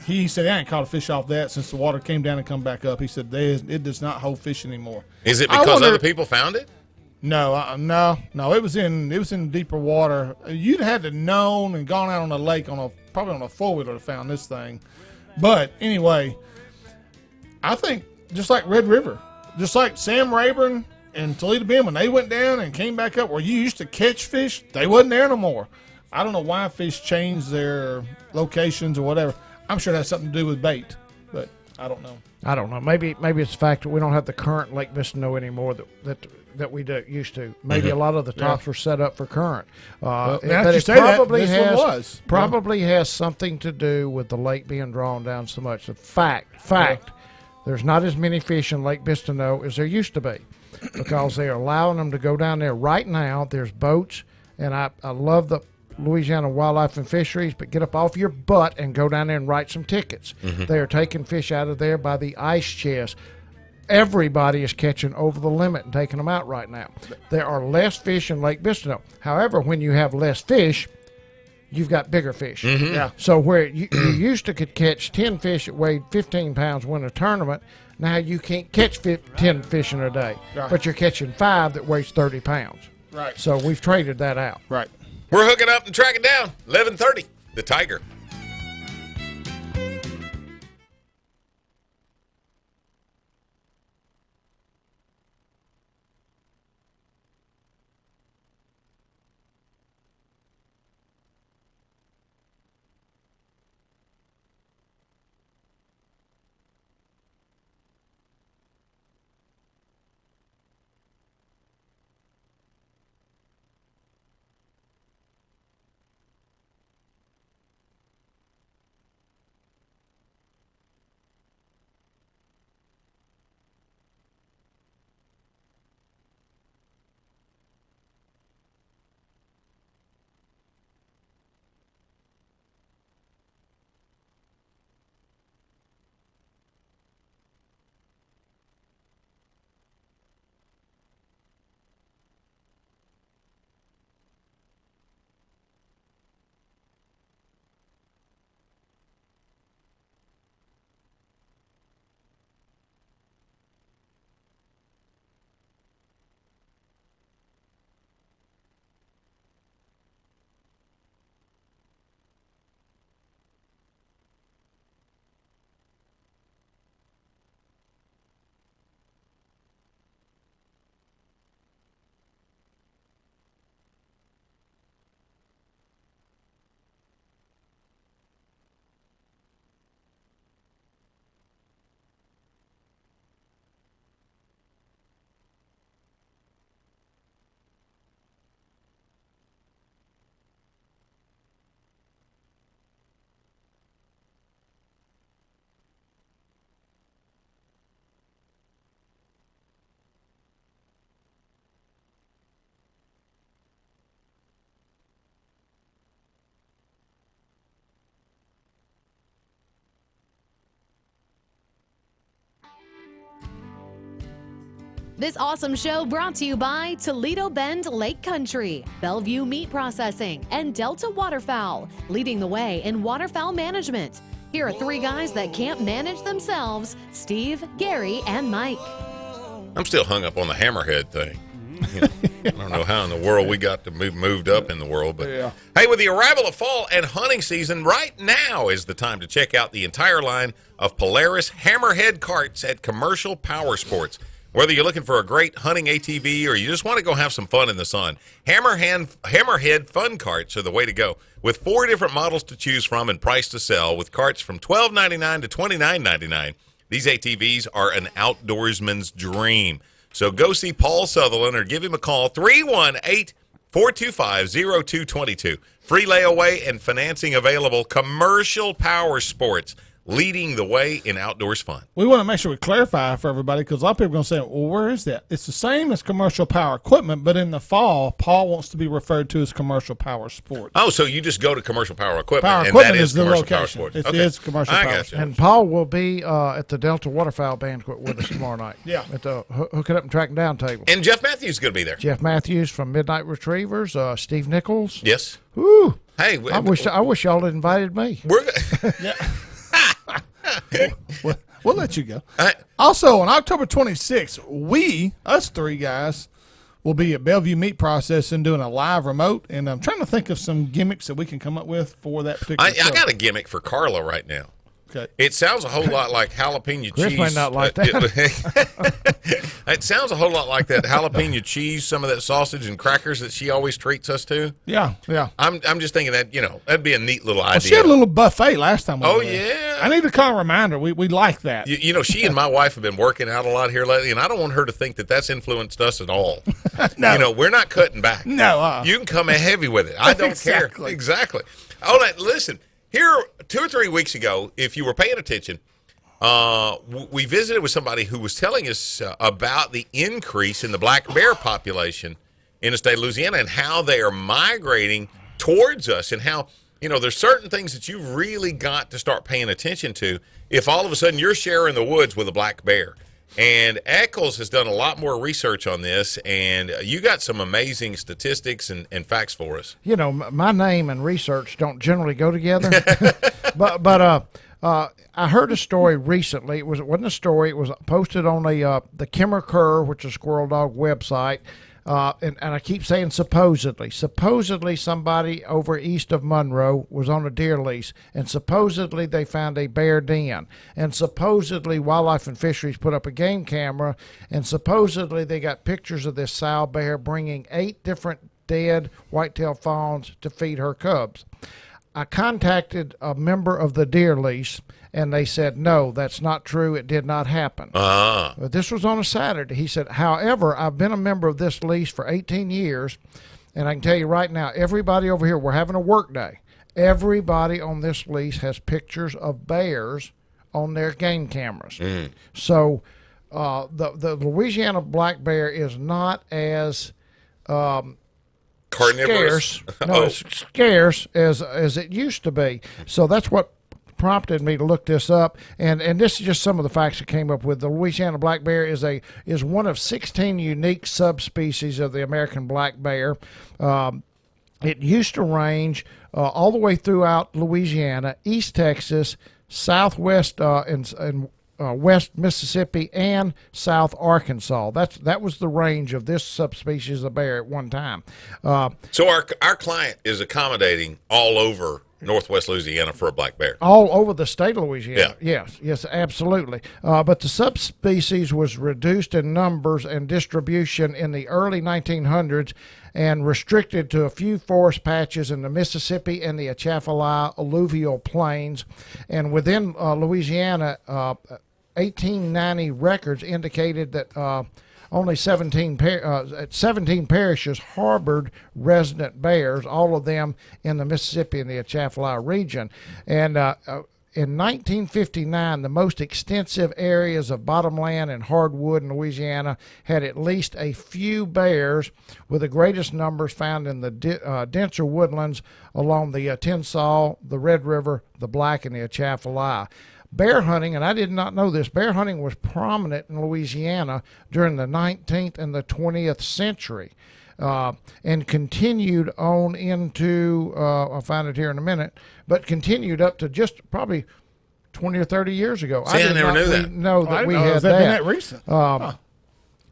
he said, I ain't caught a fish off that since the water came down and come back up. He said, it does not hold fish anymore. Is it I because wonder- other people found it? No, no. It was in deeper water. You'd had to known and gone out on the lake probably on a 4-wheeler to found this thing. But anyway, I think just like Red River, just like Sam Rayburn and Toledo Bend, when they went down and came back up where you used to catch fish, they wasn't there no more. I don't know why fish changed their locations or whatever. I'm sure it has something to do with bait, but I don't know. I don't know. Maybe it's the fact that we don't have the current Lake Bistineau anymore that we used to. Maybe a lot of the tops were set up for current. Now But that you it say that, probably this one has was. probably has something to do with the lake being drawn down so much. The fact, there's not as many fish in Lake Bistineau as there used to be, because they are allowing them to go down there right now. There's boats, and I love the Louisiana Wildlife and Fisheries, but get up off your butt and go down there and write some tickets. They are taking fish out of there by the ice chest. Everybody is catching over the limit and taking them out right now. There are less fish in Lake Bistineau. However, when you have less fish, you've got bigger fish. Yeah. So where you used to could catch 10 fish that weighed 15 pounds win a tournament, now you can't catch 10 fish in a day, Right. but you're catching 5 that weighs 30 pounds. Right. So we've traded that out. Right. We're hooking up and tracking down 11:30, the Tiger. This awesome show brought to you by Toledo Bend Lake Country, Bellevue Meat Processing, and Delta Waterfowl, leading the way in waterfowl management. Here are 3 guys that can't manage themselves: Steve, Gary, and Mike. I'm still hung up on the hammerhead thing. You know, I don't know how in the world we got to moved up in the world, but hey, with the arrival of fall and hunting season, right now is the time to check out the entire line of Polaris hammerhead carts at Commercial Power Sports. Whether you're looking for a great hunting ATV or you just want to go have some fun in the sun, Hammerhead Fun Carts are the way to go. With 4 different models to choose from and price to sell, with carts from $12.99 to $29.99, these ATVs are an outdoorsman's dream. So go see Paul Sutherland or give him a call, 318-425-0222. Free layaway and financing available. Commercial Power Sports. leading the way in outdoors fun. We want to make sure we clarify for everybody because a lot of people are going to say, well, where is that? It's the same as commercial power equipment, but in the fall, Paul wants to be referred to as commercial power sports. Oh, so you just go to commercial power equipment, Power and equipment that is the commercial location. power sports. It is commercial I power got you. sports. And Paul will be at the Delta Waterfowl Banquet with us tomorrow night. Yeah. At the Hook It Up and Track Down table. And Jeff Matthews is going to be there. Jeff Matthews from Midnight Retrievers, Steve Nichols. Yes. Woo. Hey, I wish y'all had invited me. we're We'll let you go. right. Also, on October 26th, us three guys, will be at Bellevue Meat Processing doing a live remote, and I'm trying to think of some gimmicks that we can come up with for that particular show. I got a gimmick for Carla right now. Okay. It sounds a whole lot like jalapeno Chris cheese. might not like that. It sounds a whole lot like that jalapeno cheese, some of that sausage and crackers that she always treats us to. Yeah. I'm just thinking that, that'd be a neat little idea. Well, she had a little buffet last time. Oh, were there. yeah. I need to call a reminder. We like that. She and my wife have been working out a lot here lately, and I don't want her to think that that's influenced us at all. No. We're not cutting back. No. You can come in heavy with it. I don't care. Exactly. All right, listen. Here, 2 or 3 weeks ago, if you were paying attention, we visited with somebody who was telling us about the increase in the black bear population in the state of Louisiana and how they are migrating towards us, and how, there's certain things that you've really got to start paying attention to if all of a sudden you're sharing the woods with a black bear. And Eccles has done a lot more research on this, and you got some amazing statistics and facts for us. My name and research don't generally go together. but I heard a story recently. It wasn't a story. It was posted on the Kimmer Kerr, which is a Squirrel Dog website. And I keep saying supposedly. Supposedly somebody over east of Monroe was on a deer lease, and supposedly they found a bear den, and supposedly Wildlife and Fisheries put up a game camera, and supposedly they got pictures of this sow bear bringing 8 different dead whitetail fawns to feed her cubs. I contacted a member of the deer lease, and they said, no, that's not true. It did not happen. But this was on a Saturday. He said, however, I've been a member of this lease for 18 years, and I can tell you right now, everybody over here, we're having a work day. Everybody on this lease has pictures of bears on their game cameras. So the Louisiana black bear is not as Carnivorous. scarce. No, it's scarce as it used to be. So that's what prompted me to look this up, and this is just some of the facts that came up with. The Louisiana black bear is one of 16 unique subspecies of the American black bear. It used to range all the way throughout Louisiana, East Texas, Southwest and West Mississippi, and South Arkansas. That was the range of this subspecies of bear at one time. So our client is accommodating all over Northwest Louisiana for a black bear. All over the state of Louisiana. Yeah. Yes, absolutely. But the subspecies was reduced in numbers and distribution in the early 1900s and restricted to a few forest patches in the Mississippi and the Atchafalaya alluvial plains. And within Louisiana, 1890 records indicated that only 17 parishes harbored resident bears, all of them in the Mississippi and the Atchafalaya region. And in 1959, the most extensive areas of bottomland and hardwood in Louisiana had at least a few bears, with the greatest numbers found in the denser woodlands along the Tensas, the Red River, the Black, and the Atchafalaya. Bear hunting, and I did not know this, bear hunting was prominent in Louisiana during the 19th and the 20th century, and continued on into, I'll find it here in a minute, but continued up to just probably 20 or 30 years ago. See, I never knew that. Know that we had had that. Been that. that recent?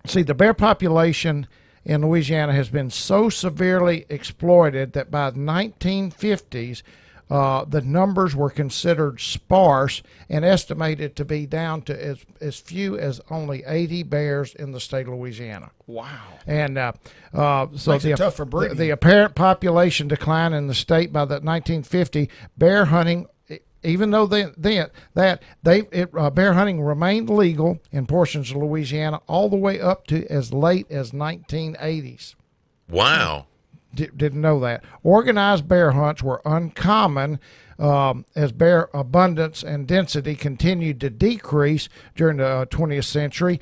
See, the bear population in Louisiana has been so severely exploited that by the 1950s, the numbers were considered sparse and estimated to be down to as few as only 80 bears in the state of Louisiana. Wow. And so Makes it tough for breeding. the apparent population decline in the state by the 1950, bear hunting, even though bear hunting remained legal in portions of Louisiana all the way up to as late as 1980s. Wow. Didn't know that. Organized bear hunts were uncommon as bear abundance and density continued to decrease during the 20th century.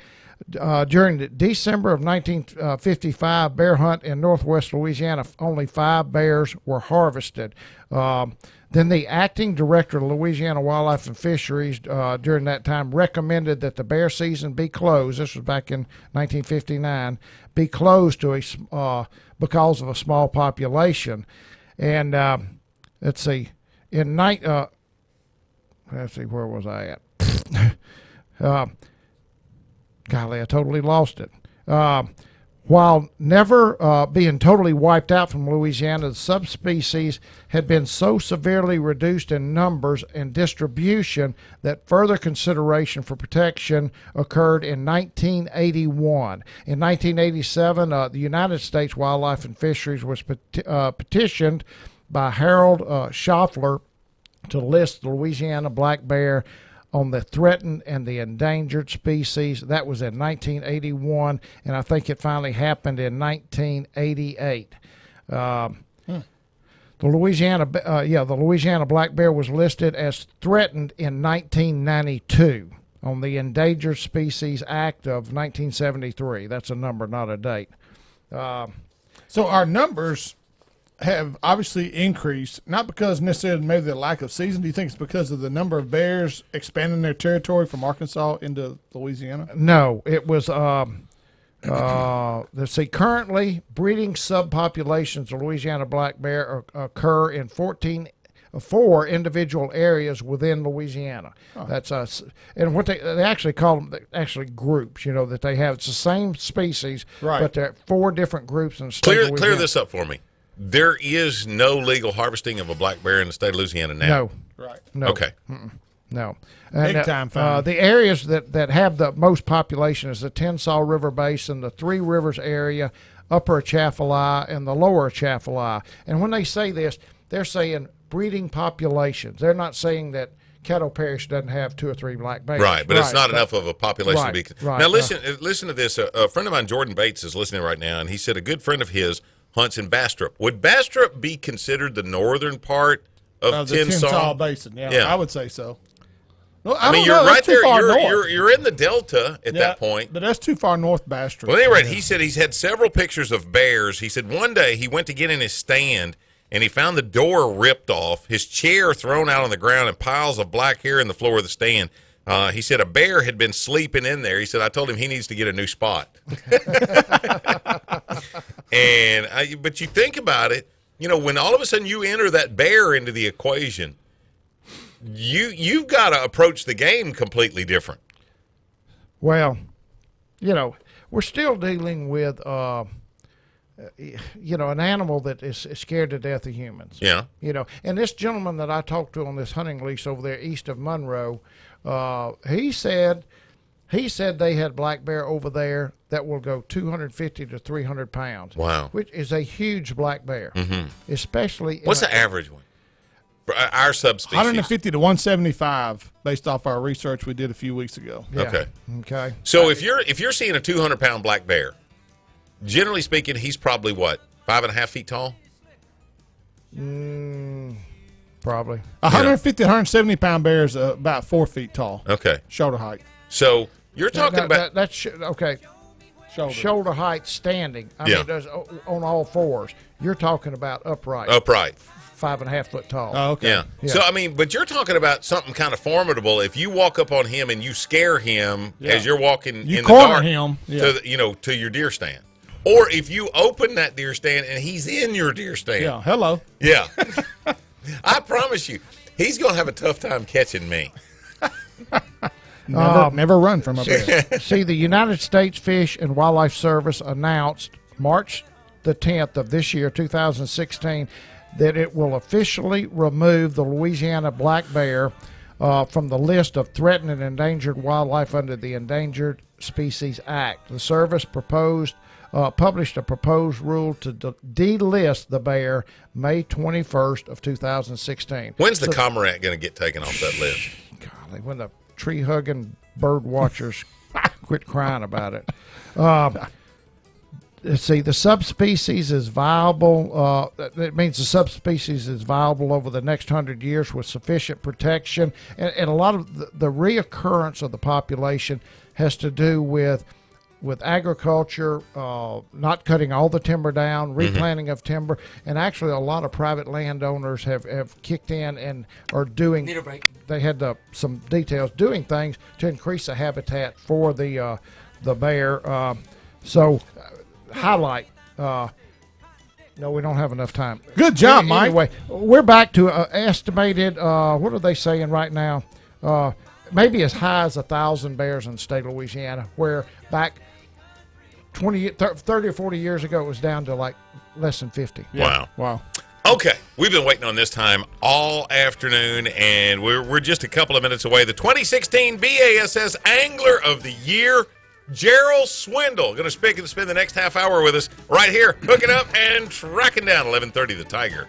During December of 1955 bear hunt in northwest Louisiana, only 5 bears were harvested. Then the acting director of Louisiana Wildlife and Fisheries during that time recommended that the bear season be closed. This was back in 1959. Be closed because of a small population. And let's see, where was I at? Golly, I totally lost it. While never being totally wiped out from Louisiana, the subspecies had been so severely reduced in numbers and distribution that further consideration for protection occurred in 1981. In 1987, the United States Wildlife and Fisheries was petitioned by Harold Schaffler to list the Louisiana black bear on the threatened and the endangered species. That was in 1981, and I think it finally happened in 1988. The Louisiana black bear was listed as threatened in 1992 on the Endangered Species Act of 1973. That's a number, not a date. So our numbers have obviously increased, not because necessarily maybe the lack of season. Do you think it's because of the number of bears expanding their territory from Arkansas into Louisiana? No, it was, let's see, currently breeding subpopulations of Louisiana black bear occur in 4 individual areas within Louisiana. Oh. That's us, and what they actually call them, actually groups. That they have. It's the same species, right? But they're 4 different groups in the state of Louisiana. Clear this up for me. There is no legal harvesting of a black bear in the state of Louisiana now. No. Right. No. Okay. No. And, big time fine. The areas that have the most population is the Tensas River Basin, the Three Rivers area, Upper Atchafalaya, and the Lower Atchafalaya. And when they say this, they're saying breeding populations. They're not saying that Caddo Parish doesn't have 2 or 3 black bears. Right, but it's not enough of a population to be. Right. Now listen to this. A friend of mine, Jordan Bates, is listening right now, and he said a good friend of his hunts in Bastrop. Would Bastrop be considered the northern part of the Tensas Basin? Yeah, I would say so. Well, I mean, you're right there. You're in the Delta at that point. But that's too far north, Bastrop. Well, anyway, he said he's had several pictures of bears. He said one day he went to get in his stand, and he found the door ripped off, his chair thrown out on the ground, and piles of black hair in the floor of the stand. He said a bear had been sleeping in there. He said, I told him he needs to get a new spot. But you think about it, when all of a sudden you enter that bear into the equation, you've got to approach the game completely different. Well, we're still dealing with, an animal that is scared to death of humans. Yeah. And this gentleman that I talked to on this hunting lease over there east of Monroe, he said they had black bear over there that will go 250 to 300 pounds. Wow. Which is a huge black bear. Mm-hmm. Especially. What's the average one? For our subspecies? 150 to 175 based off our research we did a few weeks ago. Yeah. Okay. So if you're seeing a 200-pound black bear, generally speaking, he's probably what, 5.5 feet tall? Probably. 150 to 170 pound bear is about 4 feet tall. Okay. Shoulder height. So you're talking about that's okay. Shoulder height standing. I mean, on all fours. You're talking about upright. 5.5 foot tall. Oh, okay. Yeah. So I mean, but you're talking about something kind of formidable. If you walk up on him and you scare him as you're walking in the dark, him to your deer stand. Or if you open that deer stand and he's in your deer stand. Yeah, hello. Yeah. I promise you, he's going to have a tough time catching me. Never run from a bear. See, the United States Fish and Wildlife Service announced March the 10th of this year, 2016, that it will officially remove the Louisiana black bear from the list of threatened and endangered wildlife under the Endangered Species Act. The service published a proposed rule to delist the bear May 21st of 2016. When's the cormorant going to get taken off that list? Golly, when the tree-hugging bird watchers quit crying about it. see, the subspecies is viable. That means the subspecies is viable over the next 100 years with sufficient protection. And a lot of the reoccurrence of the population has to do with agriculture, not cutting all the timber down, replanting of timber, and actually a lot of private landowners have kicked in and are doing. Need a break. They had some details doing things to increase the habitat for the bear. Highlight. No, we don't have enough time. Good job, Mike. Anyway, we're back to estimated. What are they saying right now? Maybe as high as 1,000 bears in the state of Louisiana, where back 30 or 40 years ago it was down to like less than 50. Wow. Wow. Okay, we've been waiting on this time all afternoon, and we're just a couple of minutes away. The 2016 BASS Angler of the Year, Gerald Swindle, going to spend the next half hour with us right here, hooking up and tracking down 11:30 The Tiger.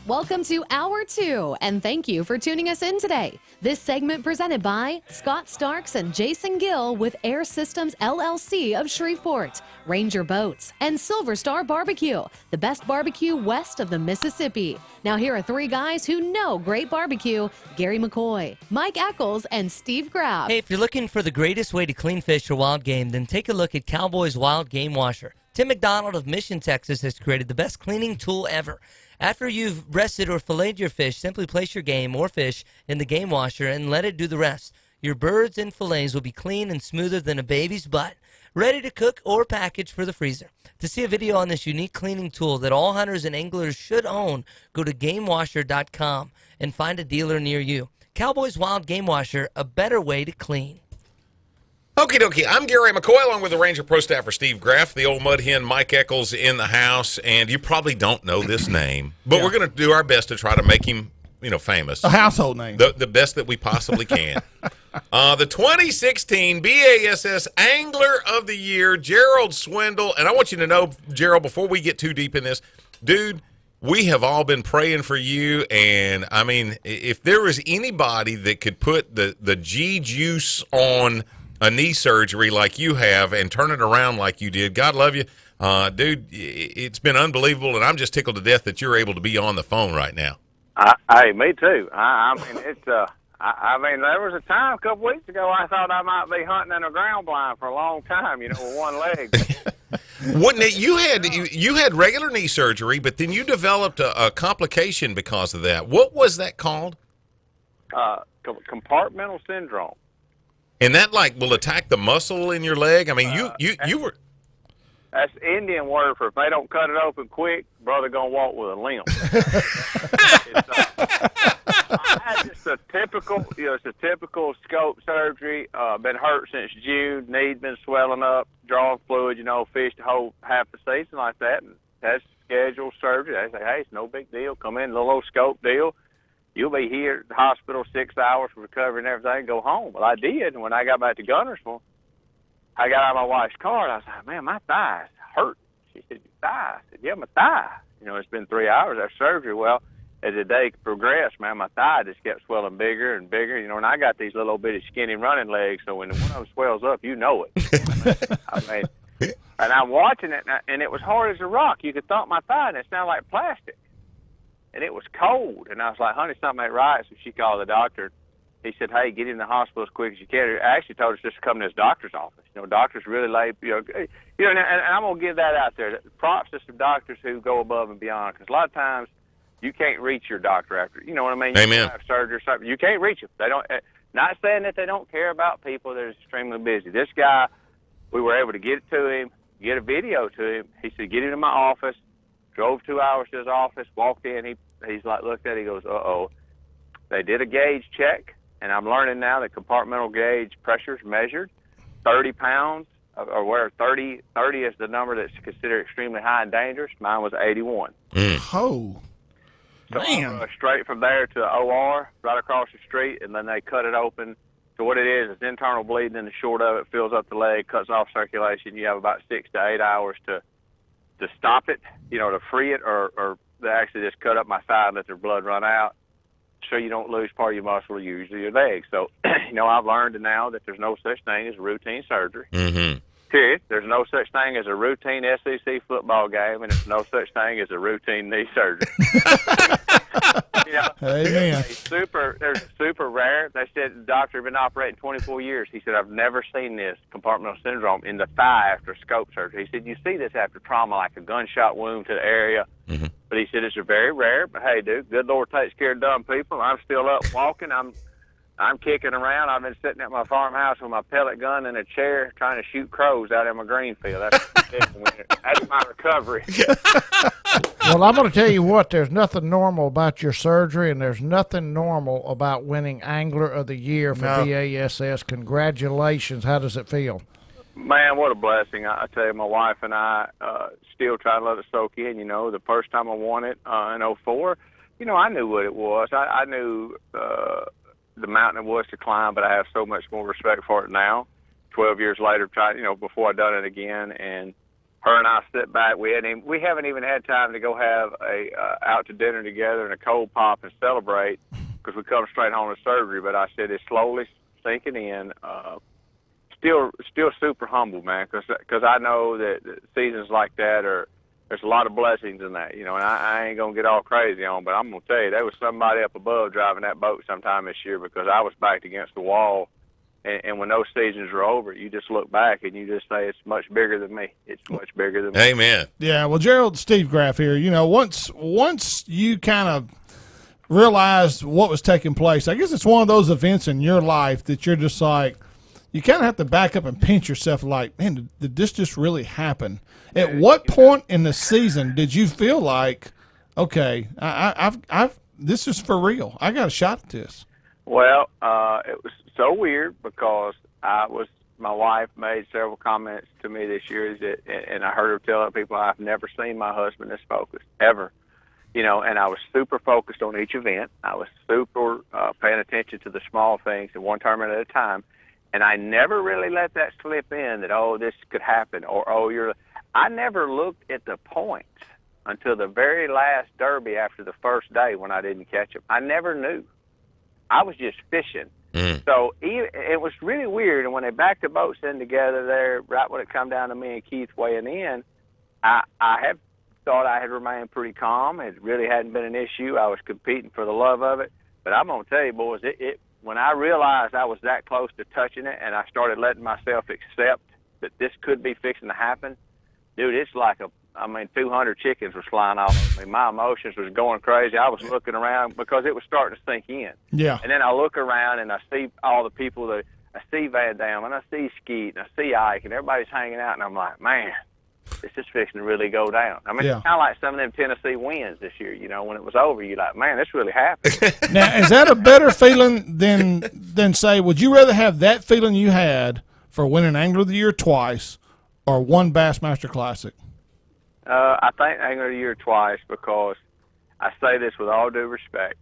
Welcome to Hour 2, and thank you for tuning us in today. This segment presented by Scott Starks and Jason Gill with Air Systems LLC of Shreveport, Ranger Boats, and Silver Star Barbecue, the best barbecue west of the Mississippi. Now here are three guys who know great barbecue: Gary McCoy, Mike Eccles, and Steve Graff. Hey, if you're looking for the greatest way to clean fish or wild game, then take a look at Cowboys Wild Game Washer. Tim McDonald of Mission, Texas has created the best cleaning tool ever. After you've rested or filleted your fish, simply place your game or fish in the game washer and let it do the rest. Your birds and fillets will be clean and smoother than a baby's butt, ready to cook or package for the freezer. To see a video on this unique cleaning tool that all hunters and anglers should own, go to GameWasher.com and find a dealer near you. Cowboys Wild Game Washer, a better way to clean. Okie dokie. I'm Gary McCoy, along with the Ranger Pro staffer Steve Graff, the old mud hen Mike Eccles in the house, and you probably don't know this name, but we're going to do our best to try to make him, famous. A household name. The best that we possibly can. The 2016 BASS Angler of the Year, Gerald Swindle, and I want you to know, Gerald, before we get too deep in this, dude, we have all been praying for you, and I mean, if there was anybody that could put the G juice on a knee surgery like you have and turn it around like you did, God love you, dude. It's been unbelievable, and I'm just tickled to death that you're able to be on the phone right now. Hey, me too. I mean, it's I mean, there was a time a couple weeks ago I thought I might be hunting in a ground blind for a long time, with one leg. Wouldn't it? You had regular knee surgery, but then you developed a complication because of that. What was that called? Compartmental syndrome. And that will attack the muscle in your leg. I mean, you were. That's the Indian word for if they don't cut it open quick, brother gonna walk with a limp. I had just a typical, it's a typical scope surgery. Been hurt since June. Knee's been swelling up, drawing fluid. Fished the whole half the season like that. And that's scheduled surgery. They say, hey, it's no big deal. Come in, a little old scope deal. You'll be here at the hospital 6 hours for recovery and everything, and go home. Well, I did, and when I got back to Gunnersville, I got out of my wife's car, and I was like, man, my thighs hurt. She said, your thigh? I said, yeah, my thigh. It's been 3 hours after surgery. Well, as the day progressed, man, my thigh just kept swelling bigger and bigger, and I got these little bitty skinny running legs, so when one of them swells up, you know it. I mean, and I'm watching it, and it was hard as a rock. You could thump my thigh, and it sounded like plastic. And it was cold, and I was like, honey, something ain't right. So she called the doctor. He said, hey, get in the hospital as quick as you can. I actually told us just to come to his doctor's office. Doctors really and I'm going to give that out there. Props to some doctors who go above and beyond, because a lot of times you can't reach your doctor after, you know what I mean? Amen. You have surgery or something. You can't reach them. They don't. Not saying that they don't care about people. They're extremely busy. This guy, we were able to get it to him, get a video to him. He said, get into my office. Drove 2 hours to his office, walked in. He's like, looked at it, he goes, uh-oh. They did a gauge check, and I'm learning now that compartmental gauge pressure is measured. 30 pounds, or where 30 is the number that's considered extremely high and dangerous. Mine was 81. Oh, So man. I rushed straight from there to the OR, right across the street, and then they cut it open. So what it is internal bleeding in the short of it, fills up the leg, cuts off circulation. You have about 6 to 8 hours to stop it, to free it, or they actually just cut up my thigh and let their blood run out so you don't lose part of your muscle, usually your leg. So, I've learned now that there's no such thing as routine surgery. Mm-hmm. Period. There's no such thing as a routine SEC football game, and there's no such thing as a routine knee surgery. Amen. They're super rare. They said the doctor had been operating 24 years. He said, I've never seen this compartmental syndrome in the thigh after scope surgery. He said, you see this after trauma, like a gunshot wound to the area. Mm-hmm. But he said, it's very rare. But hey, dude, good Lord takes care of dumb people. I'm still up walking. I'm kicking around. I've been sitting at my farmhouse with my pellet gun in a chair trying to shoot crows out in my green field. That's my recovery. Well, I'm going to tell you what, there's nothing normal about your surgery, and there's nothing normal about winning Angler of the Year for BASS. Congratulations. How does it feel? Man, what a blessing. I tell you, my wife and I still try to let it soak in. The first time I won it in 04, I knew what it was. I knew the mountain it was to climb, but I have so much more respect for it now. 12 years later, before I done it again, and her and I sit back. We haven't even had time to go have a out to dinner together and a cold pop and celebrate, because we come straight home to surgery. But I said it's slowly sinking in. Still super humble, man, because I know that seasons like that there's a lot of blessings in that, and I ain't gonna get all crazy on, but I'm gonna tell you, there was somebody up above driving that boat sometime this year, because I was backed against the wall. And when those seasons are over, you just look back and you just say, it's much bigger than me. It's much bigger than me. Amen. Yeah, well, Gerald, Steve Graff here. Once you kind of realized what was taking place, I guess it's one of those events in your life that you're just like, you kind of have to back up and pinch yourself like, man, did this just really happen? At what point in the season did you feel like, okay, I've this is for real. I got a shot at this? Well, it was so weird, because my wife made several comments to me this year, and I heard her tell other people, I've never seen my husband this focused, ever. And I was super focused on each event. I was super paying attention to the small things, and one tournament at a time. And I never really let that slip in that, oh, this could happen, or, oh, I never looked at the points until the very last derby after the first day when I didn't catch them. I never knew. I was just fishing. So it was really weird. And when they backed the boats in together there, right when it come down to me and Keith weighing in, I had thought I had remained pretty calm. It really hadn't been an issue. I was competing for the love of it. But I'm going to tell you, boys, when I realized I was that close to touching it, and I started letting myself accept that this could be fixing to happen, dude, it's like 200 chickens were flying all over me. My emotions was going crazy. I was looking around because it was starting to sink in. Yeah. And then I look around and I see all the people I see Van Dam and I see Skeet and I see Ike and everybody's hanging out, and I'm like, man, this is fixing to really go down. It's kind of like some of them Tennessee wins this year. When it was over, you're like, man, this really happened. Now, is that a better feeling than say, would you rather have that feeling you had for winning Angler of the Year twice or one Bassmaster Classic? I think Angler of the Year twice, because I say this with all due respect.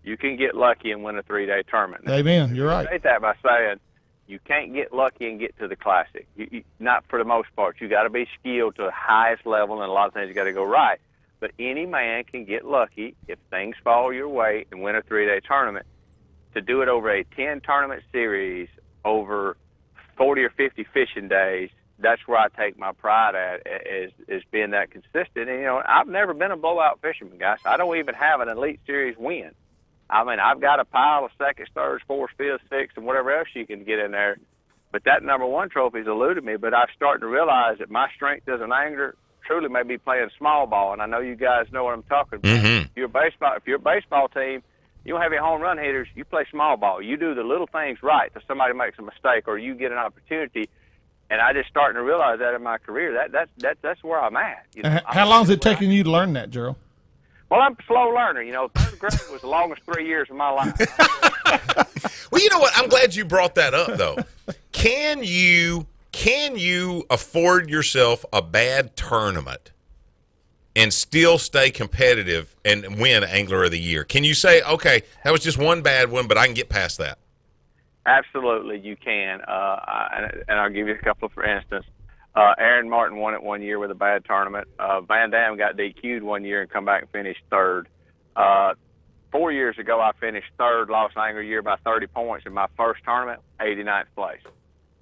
You can get lucky and win a 3-day tournament. Amen. You're right. I say that by saying you can't get lucky and get to the Classic. Not for the most part. You got to be skilled to the highest level, and a lot of things you got to go right. but any man can get lucky if things fall your way and win a 3-day tournament. To do it over a 10-tournament series over 40 or 50 fishing days, that's where I take my pride at, is being that consistent. And, I've never been a blowout fisherman, guys. I don't even have an Elite Series win. I mean, I've got a pile of seconds, thirds, fourths, fifths, sixths, and whatever else you can get in there. But that number one trophy's eluded me. But I'm starting to realize that my strength as an angler truly may be playing small ball. And I know you guys know what I'm talking about. Mm-hmm. If you're a baseball team, you don't have any home run hitters. You play small ball. You do the little things right till somebody makes a mistake or you get an opportunity. And I just starting to realize that in my career. That's where I'm at. How long is it taking you to learn that, Gerald? Well, I'm a slow learner. Third grade was the longest 3 years of my life. Well, you know what? I'm glad you brought that up, though. Can you afford yourself a bad tournament and still stay competitive and win Angler of the Year? Can you say, okay, that was just one bad one, but I can get past that? Absolutely, you can. And I'll give you a couple for instance. Aaron Martin won it one year with a bad tournament. Van Dam got DQ'd one year and come back and finished third. 4 years ago, I finished third, lost Angler Year by 30 points in my first tournament, 89th place.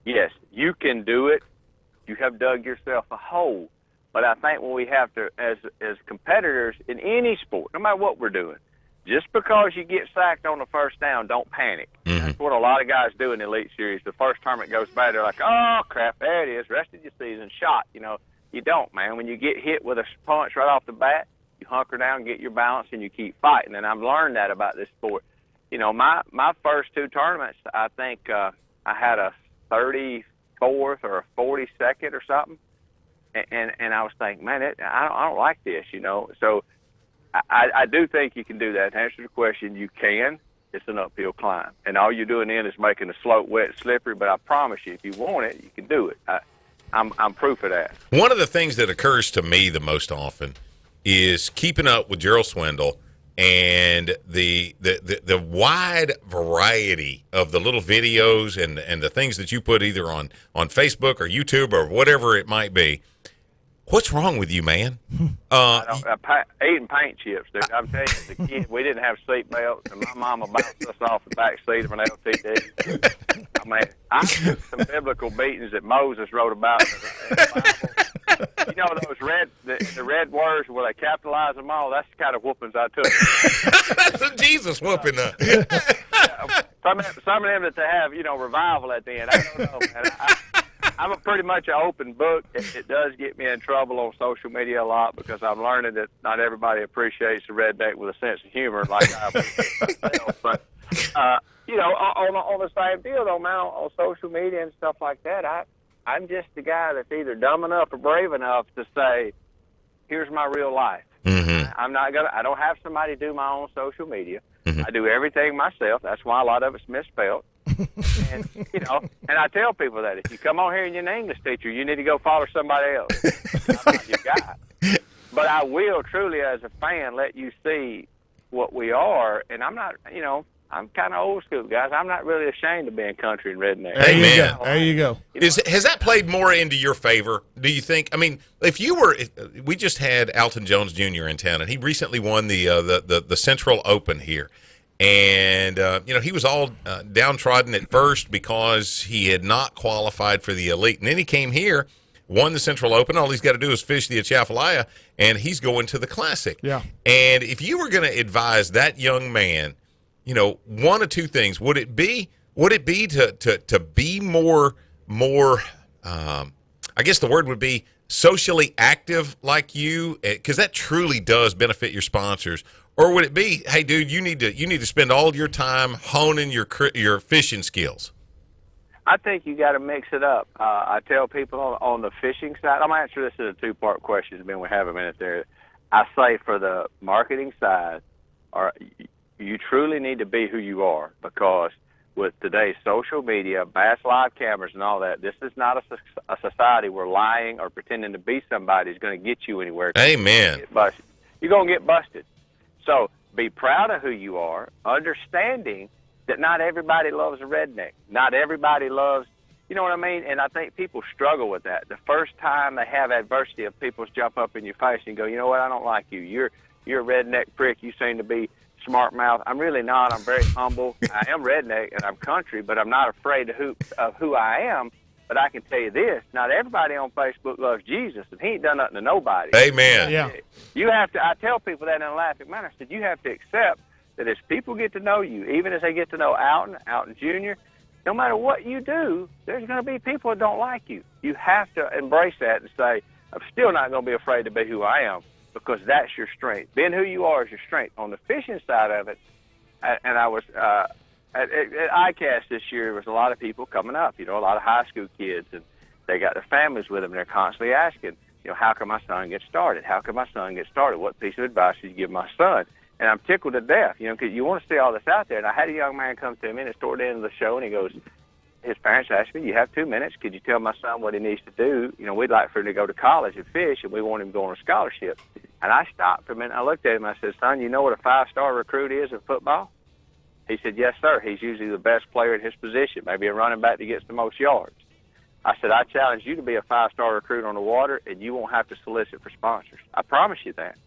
Yes, you can do it. You have dug yourself a hole. But I think when we have to, as competitors in any sport, no matter what we're doing, just because you get sacked on the first down, don't panic. Mm-hmm. That's what a lot of guys do in the Elite Series. The first tournament goes bad, they're like, oh, crap, there it is, rest of your season shot. You don't, man. When you get hit with a punch right off the bat, you hunker down, get your balance, and you keep fighting. And I've learned that about this sport. My first two tournaments, I think I had a 34th or a 42nd or something. And I was thinking, man, I don't like this, So I do think you can do that. To answer the question, you can. It's an uphill climb. And all you're doing then is making the slope wet and slippery. But I promise you, if you want it, you can do it. I'm proof of that. One of the things that occurs to me the most often is keeping up with Gerald Swindle and the wide variety of the little videos and the things that you put either on Facebook or YouTube or whatever it might be. What's wrong with you, man? Eating paint chips, dude. I'm telling you, as a kid, we didn't have seat belts, and my mama bounced us off the back seat of an LTD. I mean, I took some biblical beatings that Moses wrote about in the Bible. Those the red words where they capitalize them all, that's the kind of whoopings I took. That's a Jesus whooping. Some of them that they have, revival at the end. I don't know, man. I'm pretty much an open book. It does get me in trouble on social media a lot because I'm learning that not everybody appreciates the redneck with a sense of humor like I appreciate myself. But, on the same deal, though, man, on social media and stuff like that, I'm just the guy that's either dumb enough or brave enough to say, here's my real life. Mm-hmm. I don't have somebody do my own social media. Mm-hmm. I do everything myself. That's why a lot of it's misspelled. And and I tell people that if you come on here and you're an English teacher, you need to go follow somebody else. I'm not your guy. But I will truly, as a fan, let you see what we are. And I'm not, I'm kind of old school, guys. I'm not really ashamed of being country and redneck. Amen. There you go. Has that played more into your favor? Do you think? I mean, we just had Alton Jones Jr. in town, and he recently won the Central Open here. And, he was all downtrodden at first because he had not qualified for the elite. And then he came here, won the Central Open. All he's got to do is fish the Atchafalaya, and he's going to the Classic. Yeah. And if you were going to advise that young man, one of two things. Would it be to be more I guess the word would be socially active like you, because that truly does benefit your sponsors? Or would it be, hey, dude, you need to spend all your time honing your fishing skills? I think you got to mix it up. I tell people on the fishing side, I'm going to answer this in a two-part question, Ben, we have a minute there. I say for the marketing side, you truly need to be who you are, because with today's social media, Bass Live cameras and all that, this is not a society where lying or pretending to be somebody is going to get you anywhere. Amen. You're going to get busted. So be proud of who you are, understanding that not everybody loves a redneck. Not everybody loves You know what I mean? And I think people struggle with that. The first time they have adversity, of people jump up in your face and go, you know what, I don't like you. You're a redneck prick. You seem to be smart mouth. I'm really not. I'm very humble. I am redneck and I'm country, but I'm not afraid of who I am. But I can tell you this: not everybody on Facebook loves Jesus, and he ain't done nothing to nobody. Amen. Yeah. You have to. I tell people that in a laughing manner. I said you have to accept that as people get to know you, even as they get to know Alton Jr., no matter what you do, there's going to be people that don't like you. You have to embrace that and say, I'm still not going to be afraid to be who I am, because that's your strength. Being who you are is your strength. On the fishing side of it, and I was at ICAST this year, there was a lot of people coming up, a lot of high school kids, and they got their families with them, and they're constantly asking, how can my son get started? How can my son get started? What piece of advice would you give my son? And I'm tickled to death, because you want to see all this out there. And I had a young man come to me, and it's toward the end of the show, and he goes, his parents asked me, you have 2 minutes. Could you tell my son what he needs to do? We'd like for him to go to college and fish, and we want him to go on a scholarship. And I stopped for a minute, and I looked at him, and I said, son, you know what a 5-star recruit is in football? He said, yes, sir. He's usually the best player in his position, maybe a running back that gets the most yards. I said, I challenge you to be a 5-star recruit on the water, and you won't have to solicit for sponsors. I promise you that.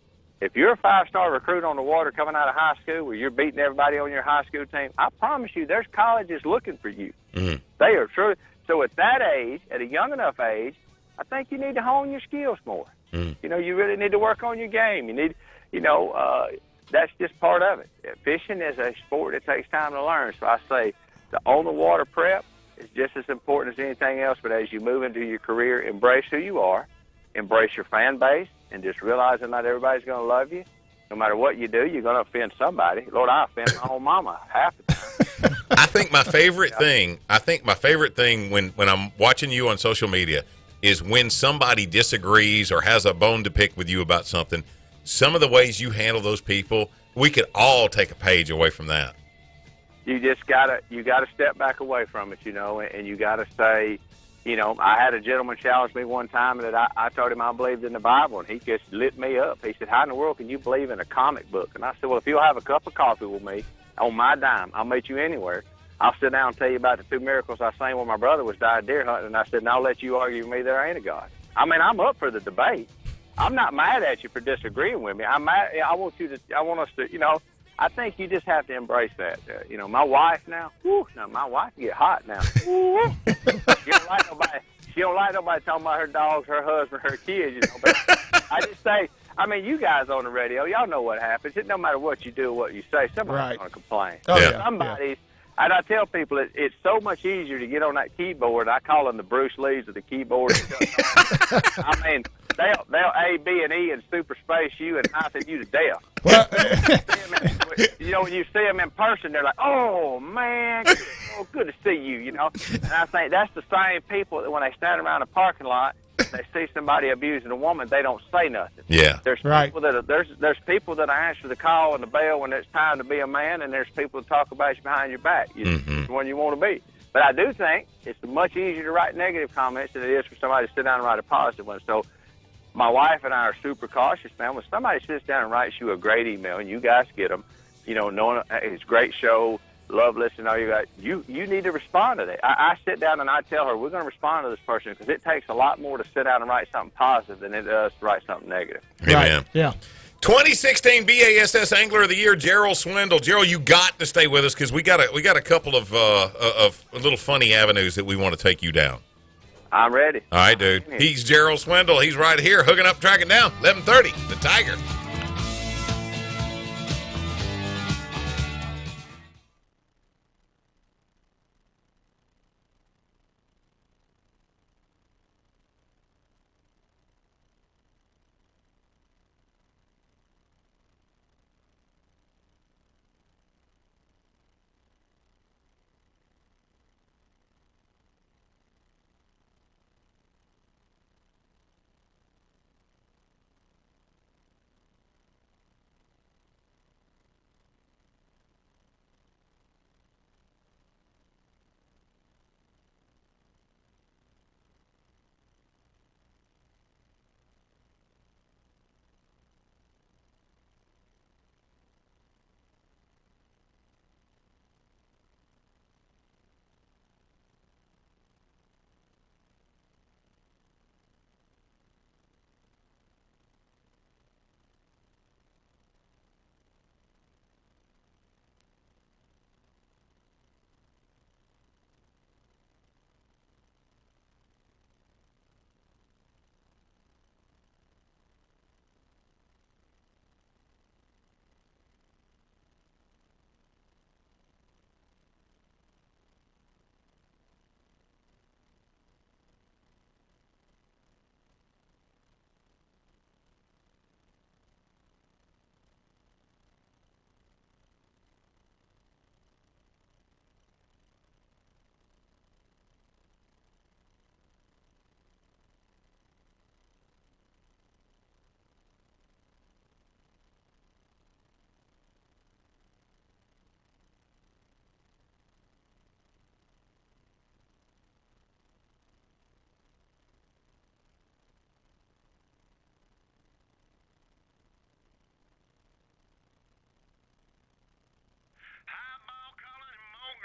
If you're a 5-star recruit on the water coming out of high school where you're beating everybody on your high school team, I promise you there's colleges looking for you. Mm-hmm. They are true. So at that age, at a young enough age, I think you need to hone your skills more. Mm-hmm. You really need to work on your game. You need, that's just part of it. Fishing is a sport that takes time to learn. So I say the on-the-water prep is just as important as anything else, but as you move into your career, embrace who you are, embrace your fan base, and just realize that not everybody's going to love you. No matter what you do, you're going to offend somebody. Lord, I offend my own mama half the time. I think my favorite thing when I'm watching you on social media is when somebody disagrees or has a bone to pick with you about something. Some of the ways you handle those people, we could all take a page away from that. You just gotta step back away from it, and you gotta say, I had a gentleman challenge me one time that I told him I believed in the Bible, and he just lit me up. He said, how in the world can you believe in a comic book? And I said, well, if you'll have a cup of coffee with me on my dime, I'll meet you anywhere. I'll sit down and tell you about the 2 miracles I seen when my brother was died deer hunting, and I said, and I'll let you argue with me there ain't a God. I mean, I'm up for the debate. I'm not mad at you for disagreeing with me. I want us to, I think you just have to embrace that. My wife now, my wife get hot now. She don't like nobody talking about her dogs, her husband, her kids, But I just say, you guys on the radio, y'all know what happens. It no matter what you do or what you say, somebody's going to complain. Oh, yeah. Somebody's. And I tell people it's so much easier to get on that keyboard. I call them the Bruce Lees of the keyboard. They'll A, B, and E and super space you and mouth you to death. When you see them in person, they're like, oh, man, good to see you, And I think that's the same people that when they stand around a parking lot, they see somebody abusing a woman, they don't say nothing. Yeah. There's people there's people that answer the call and the bell when it's time to be a man, and there's people that talk about you behind your back. The one you want to be. But I do think it's much easier to write negative comments than it is for somebody to sit down and write a positive one. So my wife and I are super cautious, man. When somebody sits down and writes you a great email, and you guys get them, knowing it's a great show, love listening to all you guys, you need to respond to that. I sit down and I tell her, we're going to respond to this person because it takes a lot more to sit down and write something positive than it does to write something negative. Amen. Right. Yeah. 2016 BASS Angler of the Year, Gerald Swindle. Gerald, you got to stay with us because we got a couple of little funny avenues that we want to take you down. I'm ready. All right, dude. He's Gerald Swindle. He's right here, hooking up, tracking down. 11:30, the Tiger.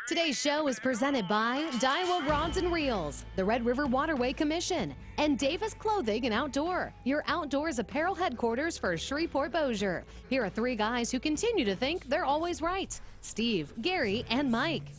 Today's show is presented by Daiwa Rods and Reels, the Red River Waterway Commission, and Davis Clothing and Outdoor, your outdoors apparel headquarters for Shreveport-Bossier. Here are three guys who continue to think they're always right: Steve, Gary, and Mike.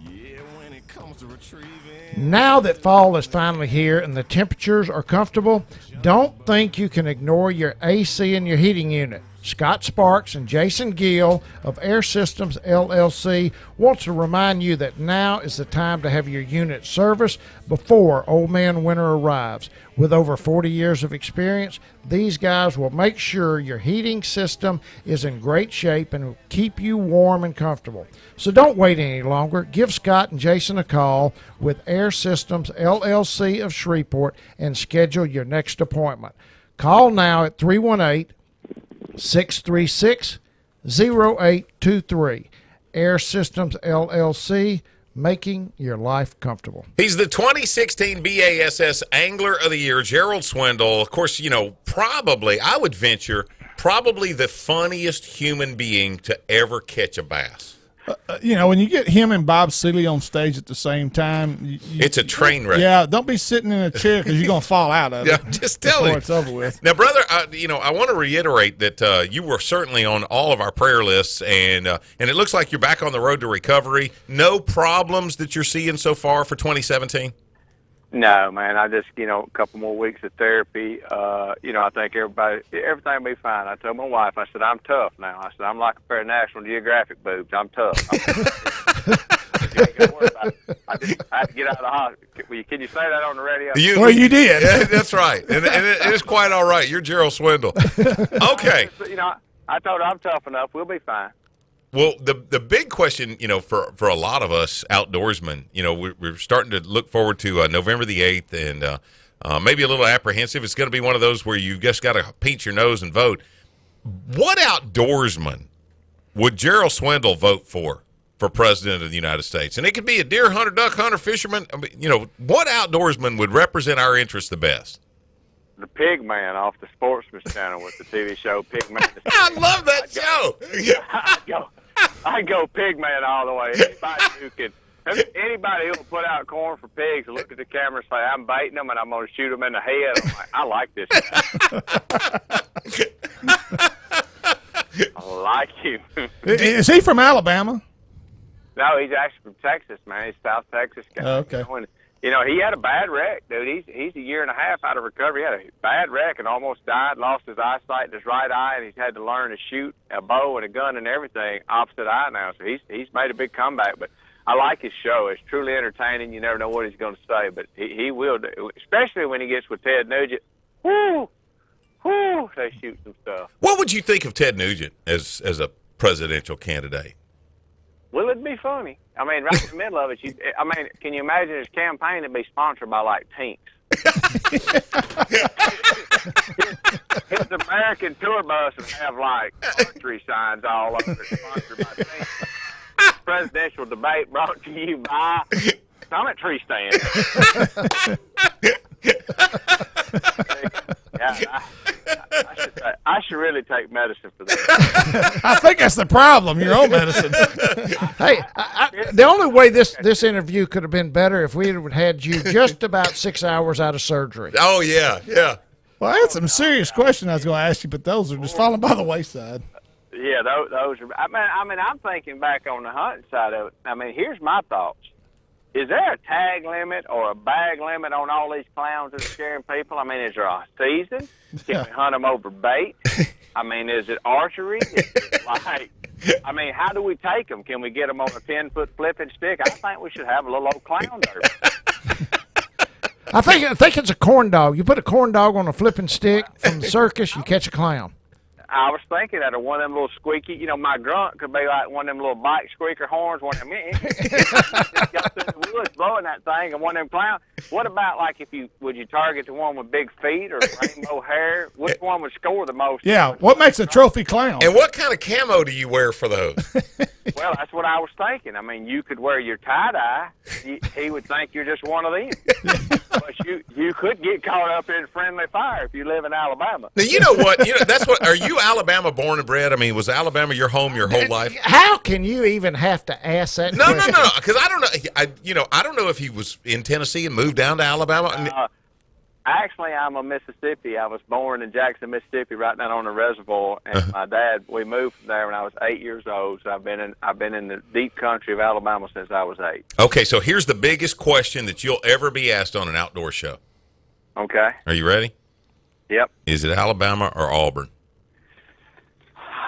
Yeah, when it comes to retrieving. Now that fall is finally here and the temperatures are comfortable, don't think you can ignore your AC and your heating unit. Scott Sparks and Jason Gill of Air Systems LLC wants to remind you that now is the time to have your unit serviced before old man winter arrives. With over 40 years of experience, these guys will make sure your heating system is in great shape and will keep you warm and comfortable. So don't wait any longer. Give Scott and Jason a call with Air Systems LLC of Shreveport and schedule your next appointment. Call now at 318-636-0823. Air Systems LLC, making your life comfortable. He's the 2016 BASS Angler of the Year, Gerald Swindle. Of course, probably, I would venture, probably the funniest human being to ever catch a bass. When you get him and Bob Seeley on stage at the same time, it's a train wreck. Yeah, don't be sitting in a chair because you're going to fall out of it. Yeah, just tell him. It's over with. Now, brother, I want to reiterate that you were certainly on all of our prayer lists, and it looks like you're back on the road to recovery. No problems that you're seeing so far for 2017? No, man. I just, a couple more weeks of therapy. I think everything will be fine. I told my wife, I said, I'm tough now. I said, I'm like a pair of National Geographic boobs. I'm tough. You ain't gonna worry about it. I had to get out of the hospital. Can you say that on the radio? You did. Yeah, that's right. And it's quite all right. You're Gerald Swindle. Okay. I told her I'm tough enough. We'll be fine. Well, the big question, for a lot of us outdoorsmen, we're starting to look forward to November the 8th, and maybe a little apprehensive. It's going to be one of those where you just got to pinch your nose and vote. What outdoorsman would Gerald Swindle vote for President of the United States? And it could be a deer hunter, duck hunter, fisherman. What outdoorsman would represent our interests the best? The Pig Man off the Sportsman's Channel with the TV show Pig Man. I love that show. I'd go Pig Man all the way. Anybody who will put out corn for pigs will look at the camera and say, I'm baiting them and I'm going to shoot them in the head. I'm like, I like this guy. I like him. Is he from Alabama? No, he's actually from Texas, man. He's a South Texas guy. Oh, okay. He had a bad wreck, dude. He's a year and a half out of recovery. He had a bad wreck and almost died, lost his eyesight in his right eye, and he's had to learn to shoot a bow and a gun and everything opposite eye now. So he's made a big comeback. But I like his show. It's truly entertaining. You never know what he's going to say, but he will do, especially when he gets with Ted Nugent. Woo! They shoot some stuff. What would you think of Ted Nugent as a presidential candidate? Well, it'd be funny. I mean, right in the middle of it, can you imagine his campaign would be sponsored by, like, Tinks? His American tour bus would have, like, archery signs all over it, sponsored by Tinks. Presidential debate brought to you by Summit Tree Stand. Yeah, I should really take medicine for that. I think that's the problem, your own medicine. Hey, the only way this interview could have been better if we had had you just about 6 hours out of surgery. Oh, yeah. Well, I had some serious questions I was going to ask you, but those are just falling by the wayside. Yeah, those are. I mean, I'm thinking back on the hunting side of it. I mean, here's my thoughts. Is there a tag limit or a bag limit on all these clowns that are scaring people? I mean, is there a season? Can we hunt them over bait? I mean, is it archery? Is it how do we take them? Can we get them on a 10-foot flipping stick? I think we should have a little old clown derby. I think it's a corn dog. You put a corn dog on a flipping stick from the circus, you catch a clown. I was thinking that one of them little squeaky, my grunt could be like one of them little bike squeaker horns, one of them, just got through the woods blowing that thing, and one of them clowns. What about, would you target the one with big feet or rainbow hair? Which one would score the most? Yeah, what makes a trophy clown? And what kind of camo do you wear for those? Well, that's what I was thinking. I mean, you could wear your tie-dye. He would think you're just one of them. But you could get caught up in friendly fire if you live in Alabama. Now, you know what? That's what. Are you Alabama born and bred? I mean, was Alabama your home your whole life? How can you even have to ask that No, question? no, because I don't know. I don't know if he was in Tennessee and moved down to Alabama. Actually, I'm a Mississippi. I was born in Jackson, Mississippi, right down on the reservoir. And my dad, we moved from there when I was 8 years old. So I've been in the deep country of Alabama since I was 8. Okay, so here's the biggest question that you'll ever be asked on an outdoor show. Okay. Are you ready? Yep. Is it Alabama or Auburn?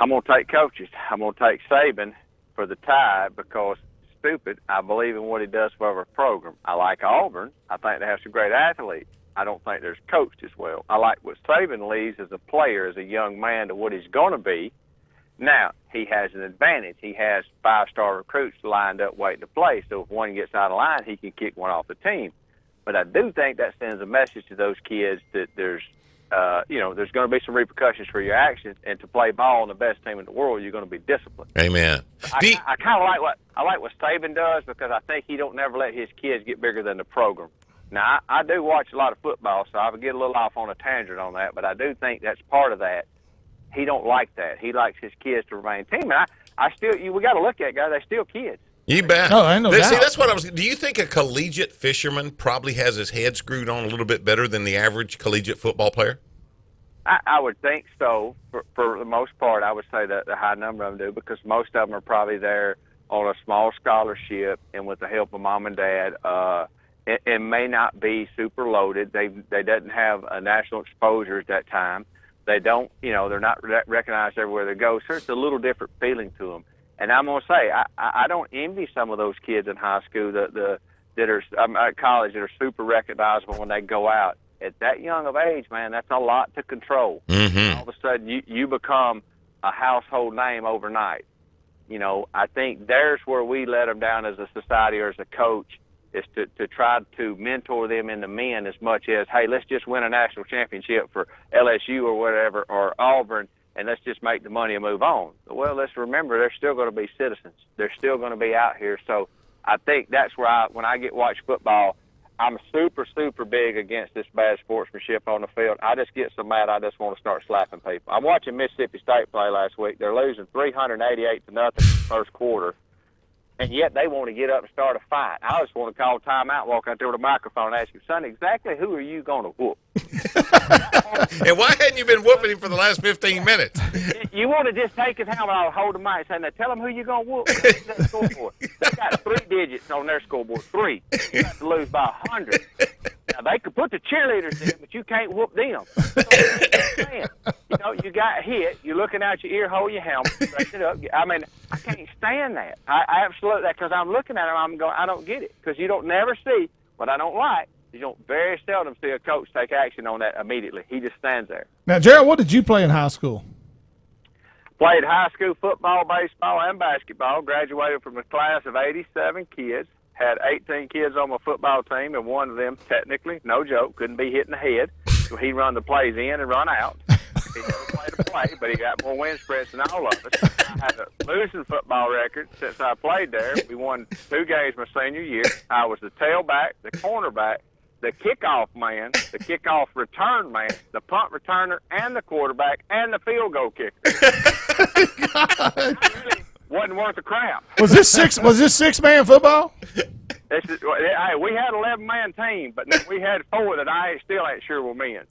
I'm going to take coaches. I'm going to take Saban for the tie because, stupid, I believe in what he does for our program. I like Auburn. I think they have some great athletes. I don't think there's coached as well. I like what Saban leaves as a player, as a young man, to what he's going to be. Now, he has an advantage. He has 5-star recruits lined up waiting to play, so if one gets out of line, he can kick one off the team. But I do think that sends a message to those kids that there's going to be some repercussions for your actions, and to play ball on the best team in the world, you're going to be disciplined. Amen. I kind of like what Saban does because I think he don't never let his kids get bigger than the program. Now, I do watch a lot of football, so I would get a little off on a tangent on that, but I do think that's part of that. He don't like that. He likes his kids to remain team. And we got to look at guys. They're still kids. You bet. Oh, I know that. See, that's what I was. Do you think a collegiate fisherman probably has his head screwed on a little bit better than the average collegiate football player? I would think so. For the most part, I would say that the high number of them do, because most of them are probably there on a small scholarship and with the help of mom and dad. It may not be super loaded. They doesn't have a national exposure at that time. They don't, they're not recognized everywhere they go. So it's a little different feeling to them. And I'm gonna say, I don't envy some of those kids in high school that are at college that are super recognizable when they go out. At that young of age, man, that's a lot to control. Mm-hmm. All of a sudden, you become a household name overnight. I think there's where we let them down as a society or as a coach, is to try to mentor them into men as much as, hey, let's just win a national championship for LSU or whatever, or Auburn, and let's just make the money and move on. Well, let's remember, they're still going to be citizens. They're still going to be out here. So I think that's where when I watch football, I'm super, super big against this bad sportsmanship on the field. I just get so mad I just want to start slapping people. I'm watching Mississippi State play last week. They're losing 388-0 in the first quarter. And yet they want to get up and start a fight. I just want to call timeout, walk out there with a microphone, and ask him, son, exactly who are you going to whoop? And why hadn't you been whooping him for the last 15 minutes? You want to just take his helmet off, hold the mic, and say, now tell him who you're going to whoop. That scoreboard. They got 3 digits on their scoreboard. 3. You have to lose by 100. Now, they could put the cheerleaders in, but you can't whoop them. So, you got hit. You're looking out your ear hole, your helmet, raise it up. I mean, I can't stand that. I absolutely, because I'm looking at them, I'm going, I don't get it. Because you don't never see what I don't like. You don't very seldom see a coach take action on that immediately. He just stands there. Now, Jared, what did you play in high school? Played high school football, baseball, and basketball. Graduated from a class of 87 kids. Had 18 kids on my football team, and one of them, technically, no joke, couldn't be hit in the head. So he run the plays in and run out. He never played a play, but he got more win spreads than all of us. I had a losing football record since I played there. We won 2 games my senior year. I was the tailback, the cornerback, the kickoff man, the kickoff return man, the punt returner, and the quarterback, and the field goal kicker. Really wasn't worth a crap. Was this 6-man football? Hey, we had 11-man team, but we had 4 that I still ain't sure were men.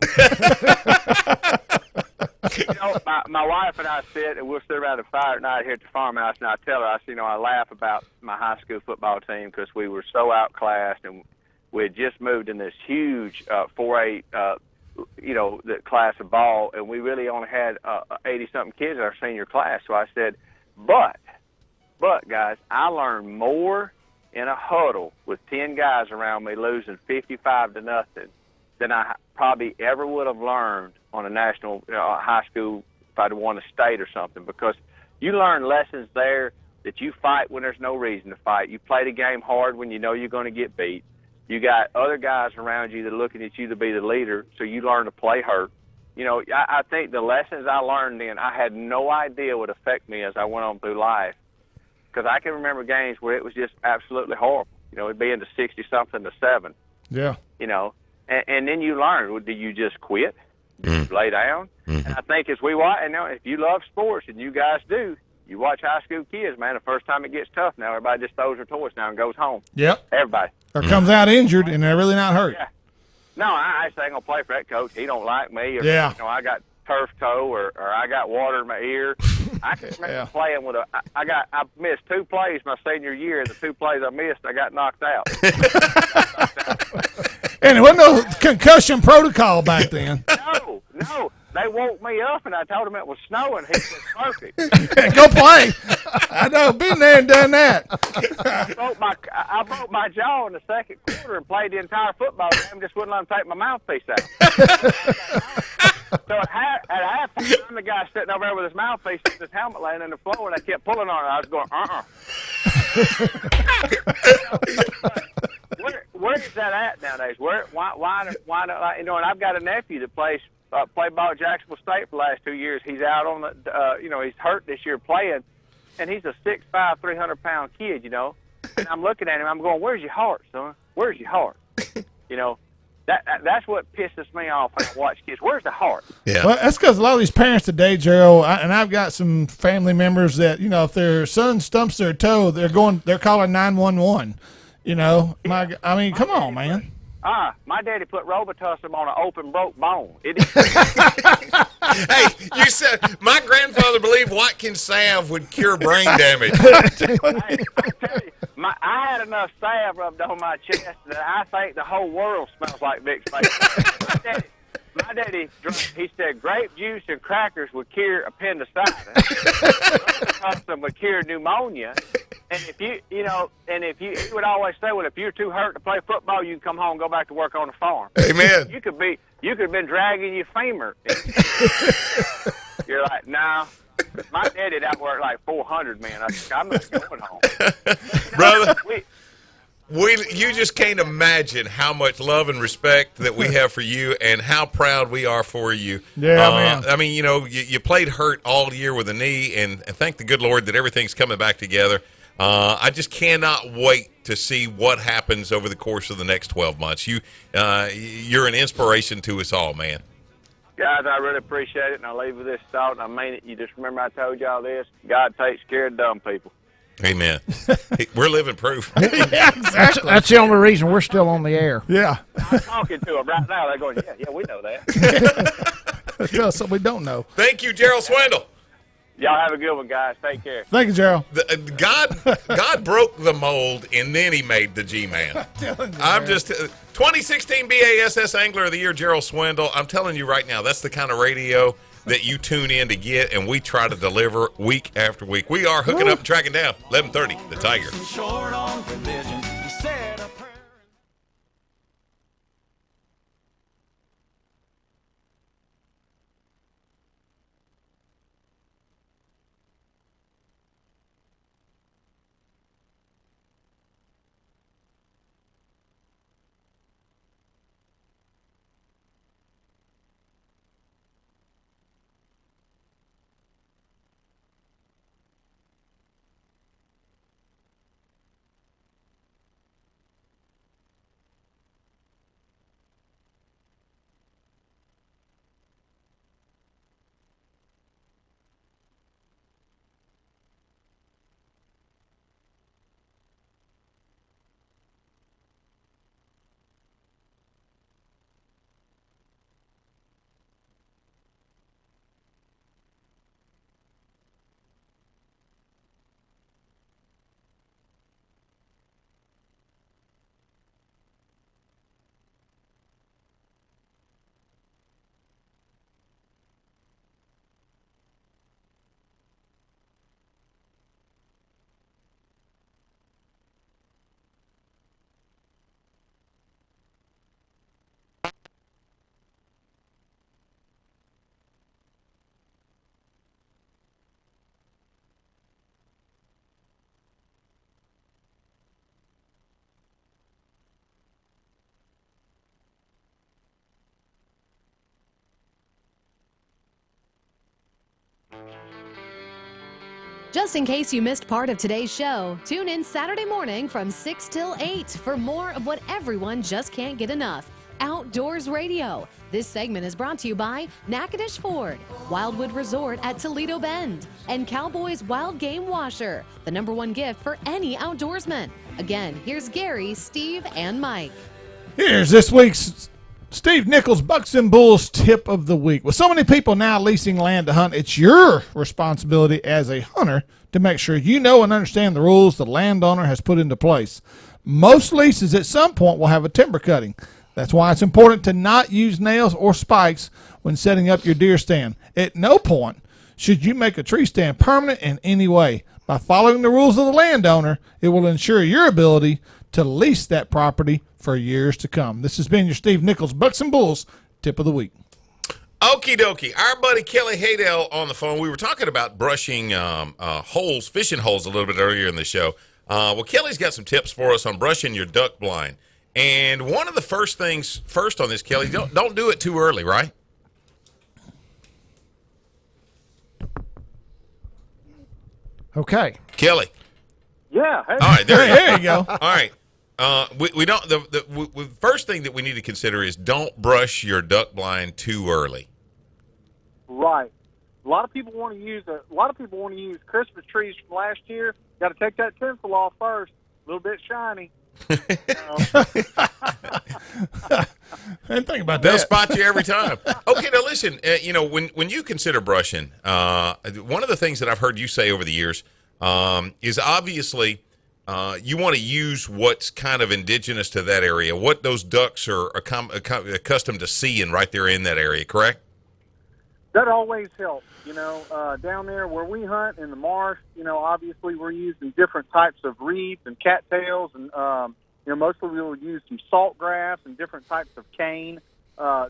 My wife and I sit, and we'll sit around the fire at night here at the farmhouse, and I tell her, I laugh about my high school football team because we were so outclassed, and we had just moved in this huge 4A, the class of ball, and we really only had 80-something kids in our senior class. So I said, but guys, I learned more in a huddle with 10 guys around me losing 55-0 than I probably ever would have learned on a national high school if I'd won a state or something, because you learn lessons there that you fight when there's no reason to fight. You play the game hard when you know you're going to get beat. You got other guys around you that are looking at you to be the leader, so you learn to play hurt. I think the lessons I learned then, I had no idea would affect me as I went on through life. because I can remember games where it was just absolutely horrible. You know, it'd be in the 60-something to 7. Yeah. You know, and then you learn. Well, do you just quit? Do you lay down? And I think as we watch, and now if you love sports, and you guys do, you watch high school kids, man, the first time it gets tough now, everybody just throws their toys down and goes home. Yep. Everybody. Or comes out injured and they're really not hurt. Yeah. No, I ain't going to play for that coach. He don't like me. Or, Yeah. You know, I got turf toe or I got water in my ear. I can remember playing with I missed 2 plays my senior year, and the 2 plays I missed, I got knocked out. And there wasn't no concussion protocol back then. No. They woke me up, and I told him it was snowing. He said, perfect. Go play. I know. Been there and done that. I broke my jaw in the second quarter and played the entire football game. Just wouldn't let him take my mouthpiece out. So at halftime, I'm the guy sitting over there with his mouthpiece and his helmet laying on the floor, and I kept pulling on it. I was going, Where is that at nowadays? Why? You know, and I've got a nephew that played ball at Jacksonville State for the last 2 years. He's out on the, he's hurt this year playing, and he's a 6'5", 300-pound kid, you know. And I'm looking at him, I'm going, where's your heart, son? Where's your heart? You know, that's what pisses me off when I watch kids. Where's the heart? Yeah. Well, that's because a lot of these parents today, Gerald, and I've got some family members that, you know, if their son stumps their toe, they're calling 911. You know, I mean, come on, man. My daddy put Robitussin on an open broke bone. Hey, you said my grandfather believed Watkins salve would cure brain damage. Hey, I tell you, I had enough salve rubbed on my chest that I think the whole world smells like Vicks Vapor. My daddy drank, he said grape juice and crackers would cure appendicitis. Robitussin would cure pneumonia. And if he would always say, well, if you're too hurt to play football, you can come home and go back to work on the farm. Amen. You could have been dragging your femur. You're like, no. My daddy that worked like 400 men. I said, I'm not going home. Brother, you just can't imagine how much love and respect that we have for you and how proud we are for you. Yeah, man. I mean, you know, you played hurt all year with a knee, and thank the good Lord that everything's coming back together. I just cannot wait to see what happens over the course of the next 12 months. You're an inspiration to us all, man. Guys, I really appreciate it, and I'll leave with this thought, and I mean it. You just remember I told y'all this. God takes care of dumb people. Amen. We're living proof. Yeah, exactly. That's the only reason we're still on the air. Yeah. I'm talking to them right now. They're going, yeah, we know that. Tell us something we don't know. Thank you, Gerald Swindle. Y'all have a good one, guys. Take care. Thank you, Gerald. God broke the mold, and then he made the G-Man. I'm just 2016 BASS Angler of the Year, Gerald Swindle. I'm telling you right now, that's the kind of radio that you tune in to get, and we try to deliver week after week. We are hooking up and tracking down 1130, The Tiger. Short on religion. He said a prayer. Just in case you missed part of today's show, tune in Saturday morning from 6 till 8 for more of what everyone just can't get enough. Outdoors Radio. This segment is brought to you by Natchitoches Ford, Wildwood Resort at Toledo Bend, and Cowboys Wild Game Washer, the #1 gift for any outdoorsman. Again, here's Gary, Steve, and Mike. Here's this week's Steve Nichols Bucks and Bulls tip of the week. With so many people now leasing land to hunt, it's your responsibility as a hunter to make sure you know and understand the rules the landowner has put into place. Most leases at some point will have a timber cutting. That's why it's important to not use nails or spikes when setting up your deer stand. At no point should you make a tree stand permanent in any way. By following the rules of the landowner, it will ensure your ability to lease that property for years to come. This has been your Steve Nichols Bucks and Bulls tip of the week. Okie dokie. Our buddy Kelly Haydell on the phone. We were talking about brushing holes, fishing holes a little bit earlier in the show. Well, Kelly's got some tips for us on brushing your duck blind. And one of the first things on this, Kelly, don't do it too early, right? Okay. Kelly. Yeah. Hey. All right, There you go. All right. We don't. The first thing that we need to consider is don't brush your duck blind too early. Right. A lot of people want to use Christmas trees from last year. Got to take that tinsel off first. A little bit shiny. I didn't think about They'll that. spot you every time. Okay, now listen. When you consider brushing, one of the things that I've heard you say over the years is obviously you want to use what's kind of indigenous to that area, what those ducks are accustomed to seeing right there in that area. Correct? That always helps. Down there where we hunt in the marsh, obviously we're using different types of reeds and cattails, and mostly we would use some salt grass and different types of cane.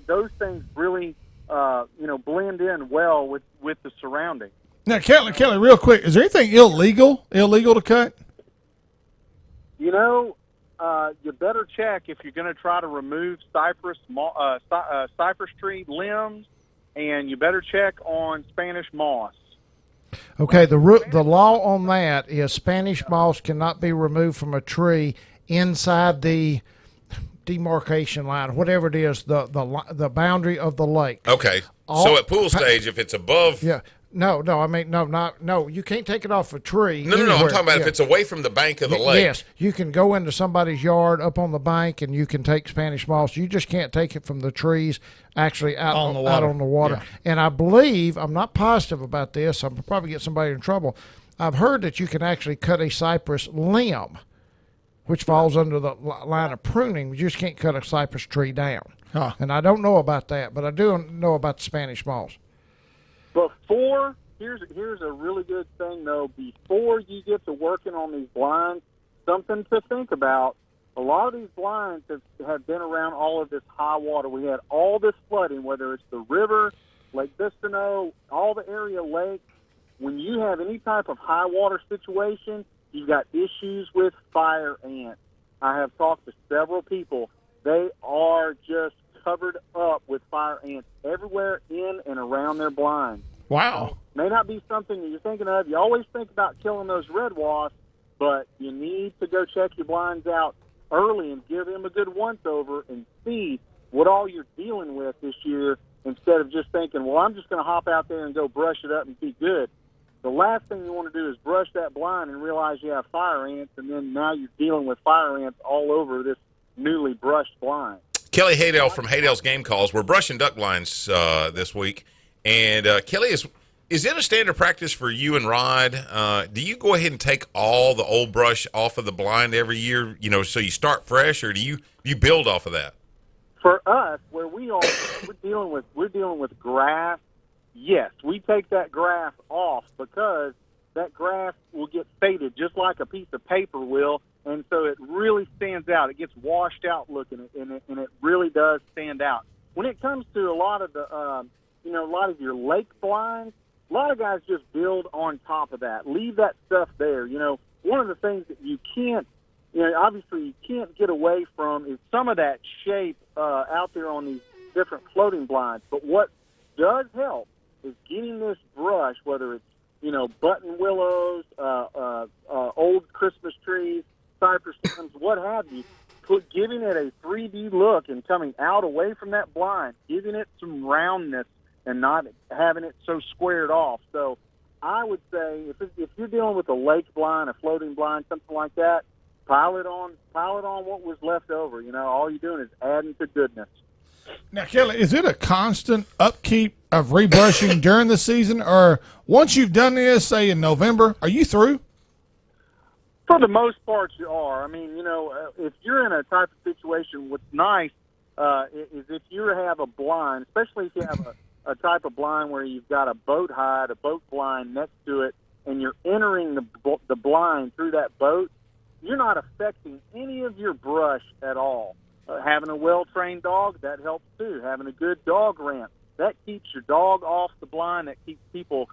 Those things really, blend in well with the surroundings. Now, Kelly, real quick, is there anything illegal to cut? You better check if you're going to try to remove cypress tree limbs, and you better check on Spanish moss. Okay, the law on that is Spanish moss cannot be removed from a tree inside the demarcation line, whatever it is, the boundary of the lake. Okay. So at pool stage, if it's above, yeah. No, you can't take it off a tree. No, I'm talking about if it's away from the bank of the lake. Yes, you can go into somebody's yard up on the bank and you can take Spanish moss. You just can't take it from the trees actually out on the water. Yeah. And I believe, I'm not positive about this, I'm probably get somebody in trouble. I've heard that you can actually cut a cypress limb, which falls under the line of pruning. You just can't cut a cypress tree down. Huh. And I don't know about that, but I do know about the Spanish moss. Here's a really good thing, though. Before you get to working on these blinds, something to think about. A lot of these blinds have been around all of this high water. We had all this flooding, whether it's the river, Lake Bistineau, all the area lakes. When you have any type of high water situation, you've got issues with fire ants. I have talked to several people. They are just covered up with fire ants everywhere in and around their blinds. Wow. May not be something that you're thinking of. You always think about killing those red wasps, but you need to go check your blinds out early and give them a good once-over and see what all you're dealing with this year instead of just thinking, well, I'm just going to hop out there and go brush it up and be good. The last thing you want to do is brush that blind and realize you have fire ants, and then now you're dealing with fire ants all over this newly brushed blind. Kelly Haydell from Haydell's Game Calls. We're brushing duck blinds this week. And Kelly, is it a standard practice for you and Rod? Do you go ahead and take all the old brush off of the blind every year, so you start fresh, or do you build off of that? For us, where we are, we're dealing with grass. Yes, we take that grass off because that grass will get faded just like a piece of paper will, and so it really stands out. It gets washed out looking, and it really does stand out. When it comes to a lot of the a lot of your lake blinds, a lot of guys just build on top of that. Leave that stuff there. One of the things that you can't, obviously you can't get away from is some of that shape out there on these different floating blinds. But what does help is getting this brush, whether it's, button willows, old Christmas trees, cypress stems, what have you. Giving it a 3D look and coming out away from that blind, giving it some roundness and not having it so squared off. So I would say if you're dealing with a lake blind, a floating blind, something like that, pile it on what was left over. All you're doing is adding to goodness. Now, Kelly, is it a constant upkeep of rebrushing during the season, or once you've done this, say in November, are you through? For the most part, you are. I mean, if you're in a type of situation, what's nice is if you have a blind, especially if you have a type of blind where you've got a boat hide, a boat blind next to it, and you're entering the blind through that boat, you're not affecting any of your brush at all. Having a well-trained dog, that helps too. Having a good dog ramp, that keeps your dog off the blind. That keeps people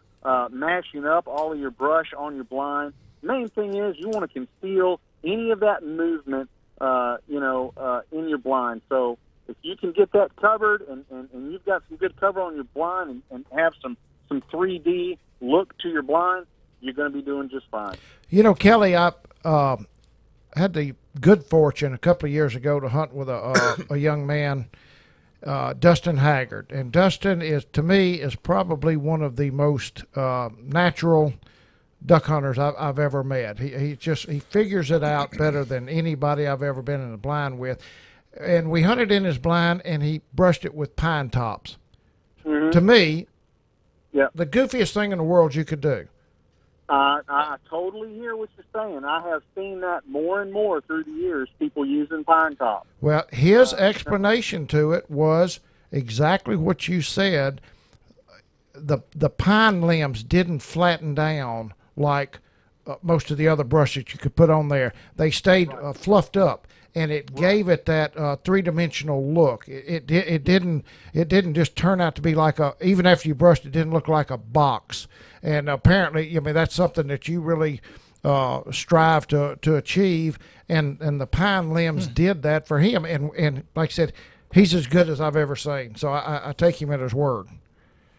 mashing up all of your brush on your blind. Main thing is you want to conceal any of that movement, in your blind. So if you can get that covered and you've got some good cover on your blind and have some 3D look to your blind, you're going to be doing just fine. Kelly, I had the good fortune a couple of years ago to hunt with a young man, Dustin Haggard. And Dustin to me, is probably one of the most natural duck hunters I've ever met. He figures it out better than anybody I've ever been in a blind with. And we hunted in his blind, and he brushed it with pine tops. Mm-hmm. To me, the goofiest thing in the world you could do. I totally hear what you're saying. I have seen that more and more through the years, people using pine tops. Well, his explanation to it was exactly what you said. The pine limbs didn't flatten down like most of the other brush that you could put on there. They stayed fluffed up, and it gave it that three-dimensional look. It didn't just turn out to be like even after you brushed it, didn't look like a box. And apparently, that's something that you really strive to achieve, and the pine limbs did that for him. And like I said, he's as good as I've ever seen. So I take him at his word.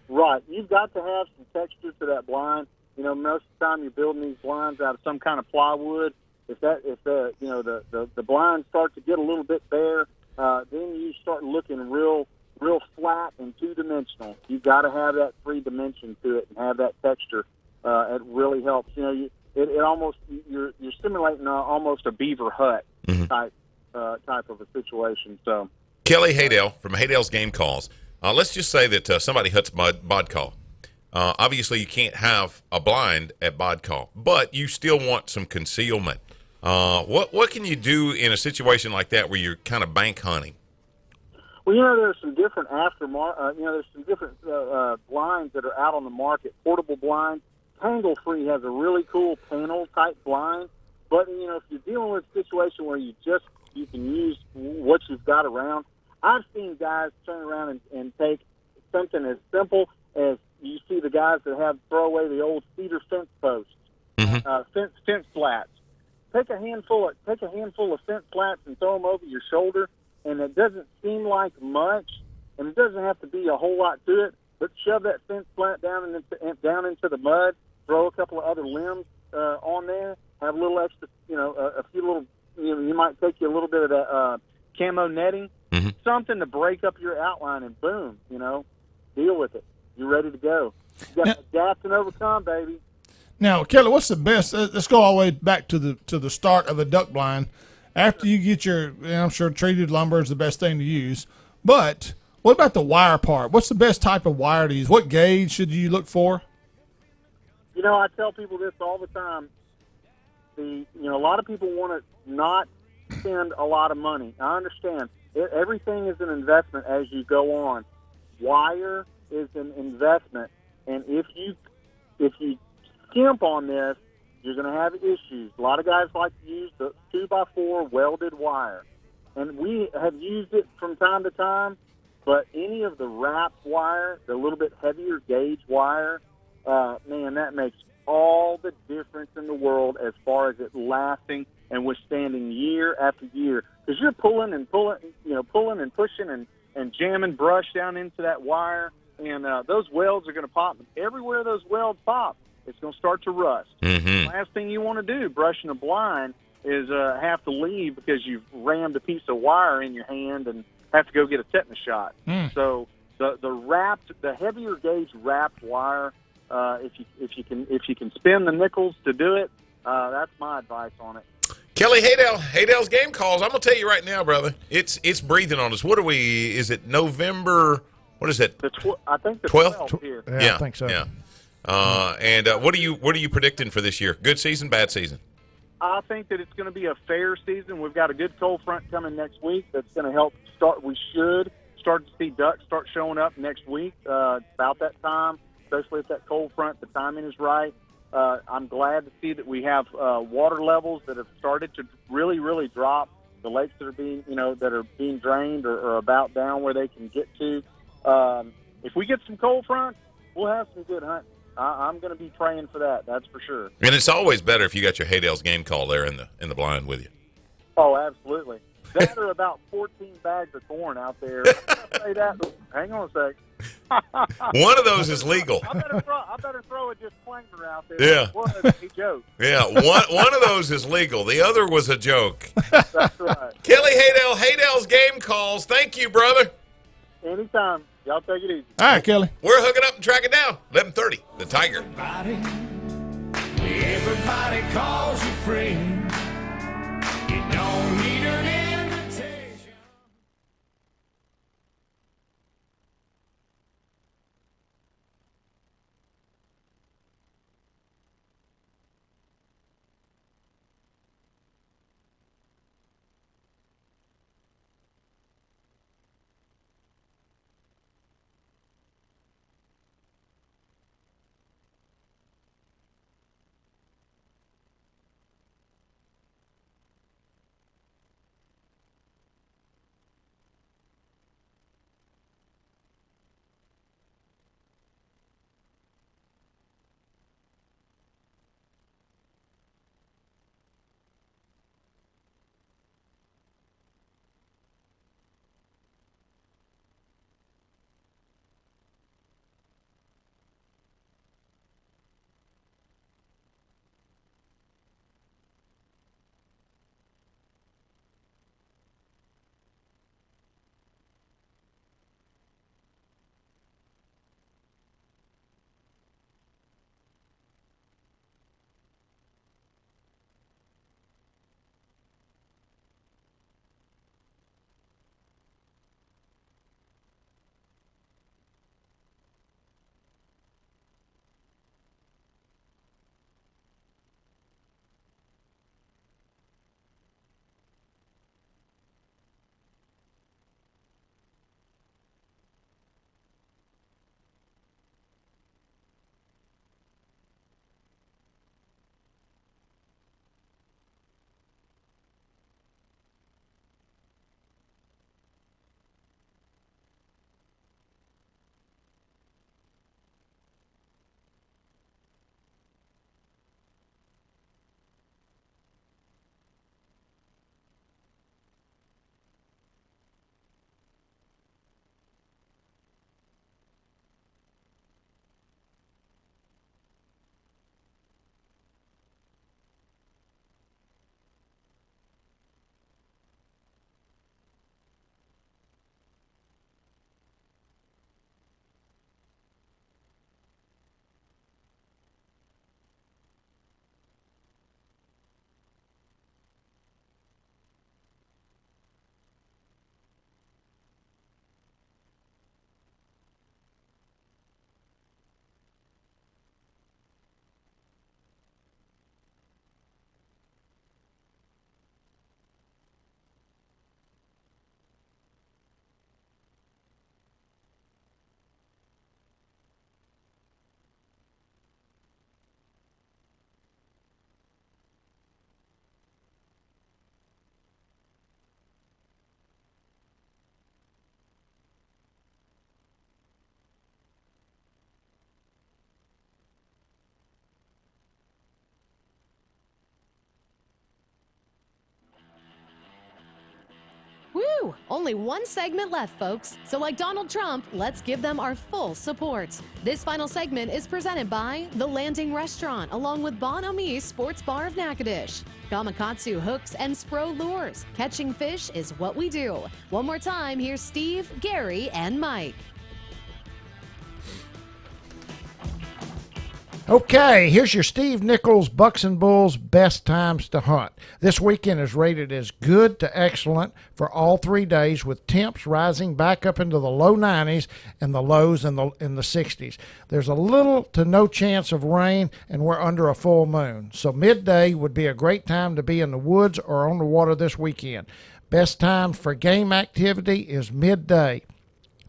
Right. You've got to have some texture to that blind. Most of the time you're building these blinds out of some kind of plywood. If the blinds start to get a little bit bare, then you start looking real flat and two-dimensional. You've got to have that 3 dimension to it and have that texture. It really helps. It almost you're simulating almost a beaver hut type of a situation. So Kelly Haydale from Haydale's Game Calls. Let's just say that somebody huts bod call. Obviously, you can't have a blind at bod call, but you still want some concealment. What can you do in a situation like that where you're kind of bank hunting? Well, there's some different there's some different blinds that are out on the market, portable blinds. Tangle Free has a really cool panel type blind, but if you're dealing with a situation where you can use what you've got around, I've seen guys turn around and take something as simple as you see the guys that throw away the old cedar fence posts, fence slats. Take a handful of fence slats and throw them over your shoulder, and it doesn't seem like much, and it doesn't have to be a whole lot to it. But shove that fence slat down into the mud. Throw a couple of other limbs on there. Have a little extra, a few little. You might take you a little bit of that camo netting, something to break up your outline, and boom, deal with it. You're ready to go. You got to adapt and overcome, baby. Now, Kelly, what's the best? Let's go all the way back to the start of a duck blind. After you get I'm sure treated lumber is the best thing to use. But what about the wire part? What's the best type of wire to use? What gauge should you look for? I tell people this all the time. A lot of people want to not spend a lot of money. I understand. Everything is an investment as you go on. Wire is an investment, and if you skimp on this, you're going to have issues. A lot of guys like to use the 2x4 welded wire, and we have used it from time to time, but any of the wrap wire, the little bit heavier gauge wire, man, that makes all the difference in the world as far as it lasting and withstanding year after year. Because you're pulling and pushing and jamming brush down into that wire, and those welds are going to pop. Everywhere those welds pop, it's going to start to rust. Mm-hmm. Last thing you want to do brushing a blind is have to leave because you've rammed a piece of wire in your hand and have to go get a tetanus shot. So the heavier gauge wrapped wire, if you can spin the nickels to do it, that's my advice on it. Kelly Haydale's game calls. I'm gonna tell you right now, brother. It's breathing on us. What are we? Is it November? What is it? I think the 12th here. Yeah, I think so. Yeah. And what are you predicting for this year? Good season, bad season? I think that it's going to be a fair season. We've got a good cold front coming next week that's going to help start. We should start to see ducks start showing up next week about that time, especially if that cold front, the timing is right. I'm glad to see that we have water levels that have started to really, really drop. The lakes that are being drained are about down where they can get to. If we get some cold front, we'll have some good hunting. I'm going to be praying for that. That's for sure. And it's always better if you got your Haydale's game call there in the blind with you. Oh, absolutely. That or about 14 bags of corn out there. I'm going to say that. Hang on a sec. One of those is legal. I better throw a disclaimer out there. Yeah. It was a joke. Yeah, one of those is legal. The other was a joke. That's right. Kelly Haydale's game calls. Thank you, brother. Anytime. Y'all take it easy. All right, Kelly. We're hooking up and tracking down. 11:30, the Tiger. Everybody calls you friend. You don't need an invitation. Whew, only one segment left, folks. So like Donald Trump, let's give them our full support. This final segment is presented by The Landing Restaurant, along with Bon Ami Sports Bar of Natchitoches. Gamakatsu Hooks and Spro Lures. Catching fish is what we do. One more time, here's Steve, Gary, and Mike. Okay, here's your Steve Nichols Bucks and Bulls Best Times to Hunt. This weekend is rated as good to excellent for all 3 days, with temps rising back up into the low 90s and the lows in the 60s. There's a little to no chance of rain, and we're under a full moon. So midday would be a great time to be in the woods or on the water this weekend. Best time for game activity is midday.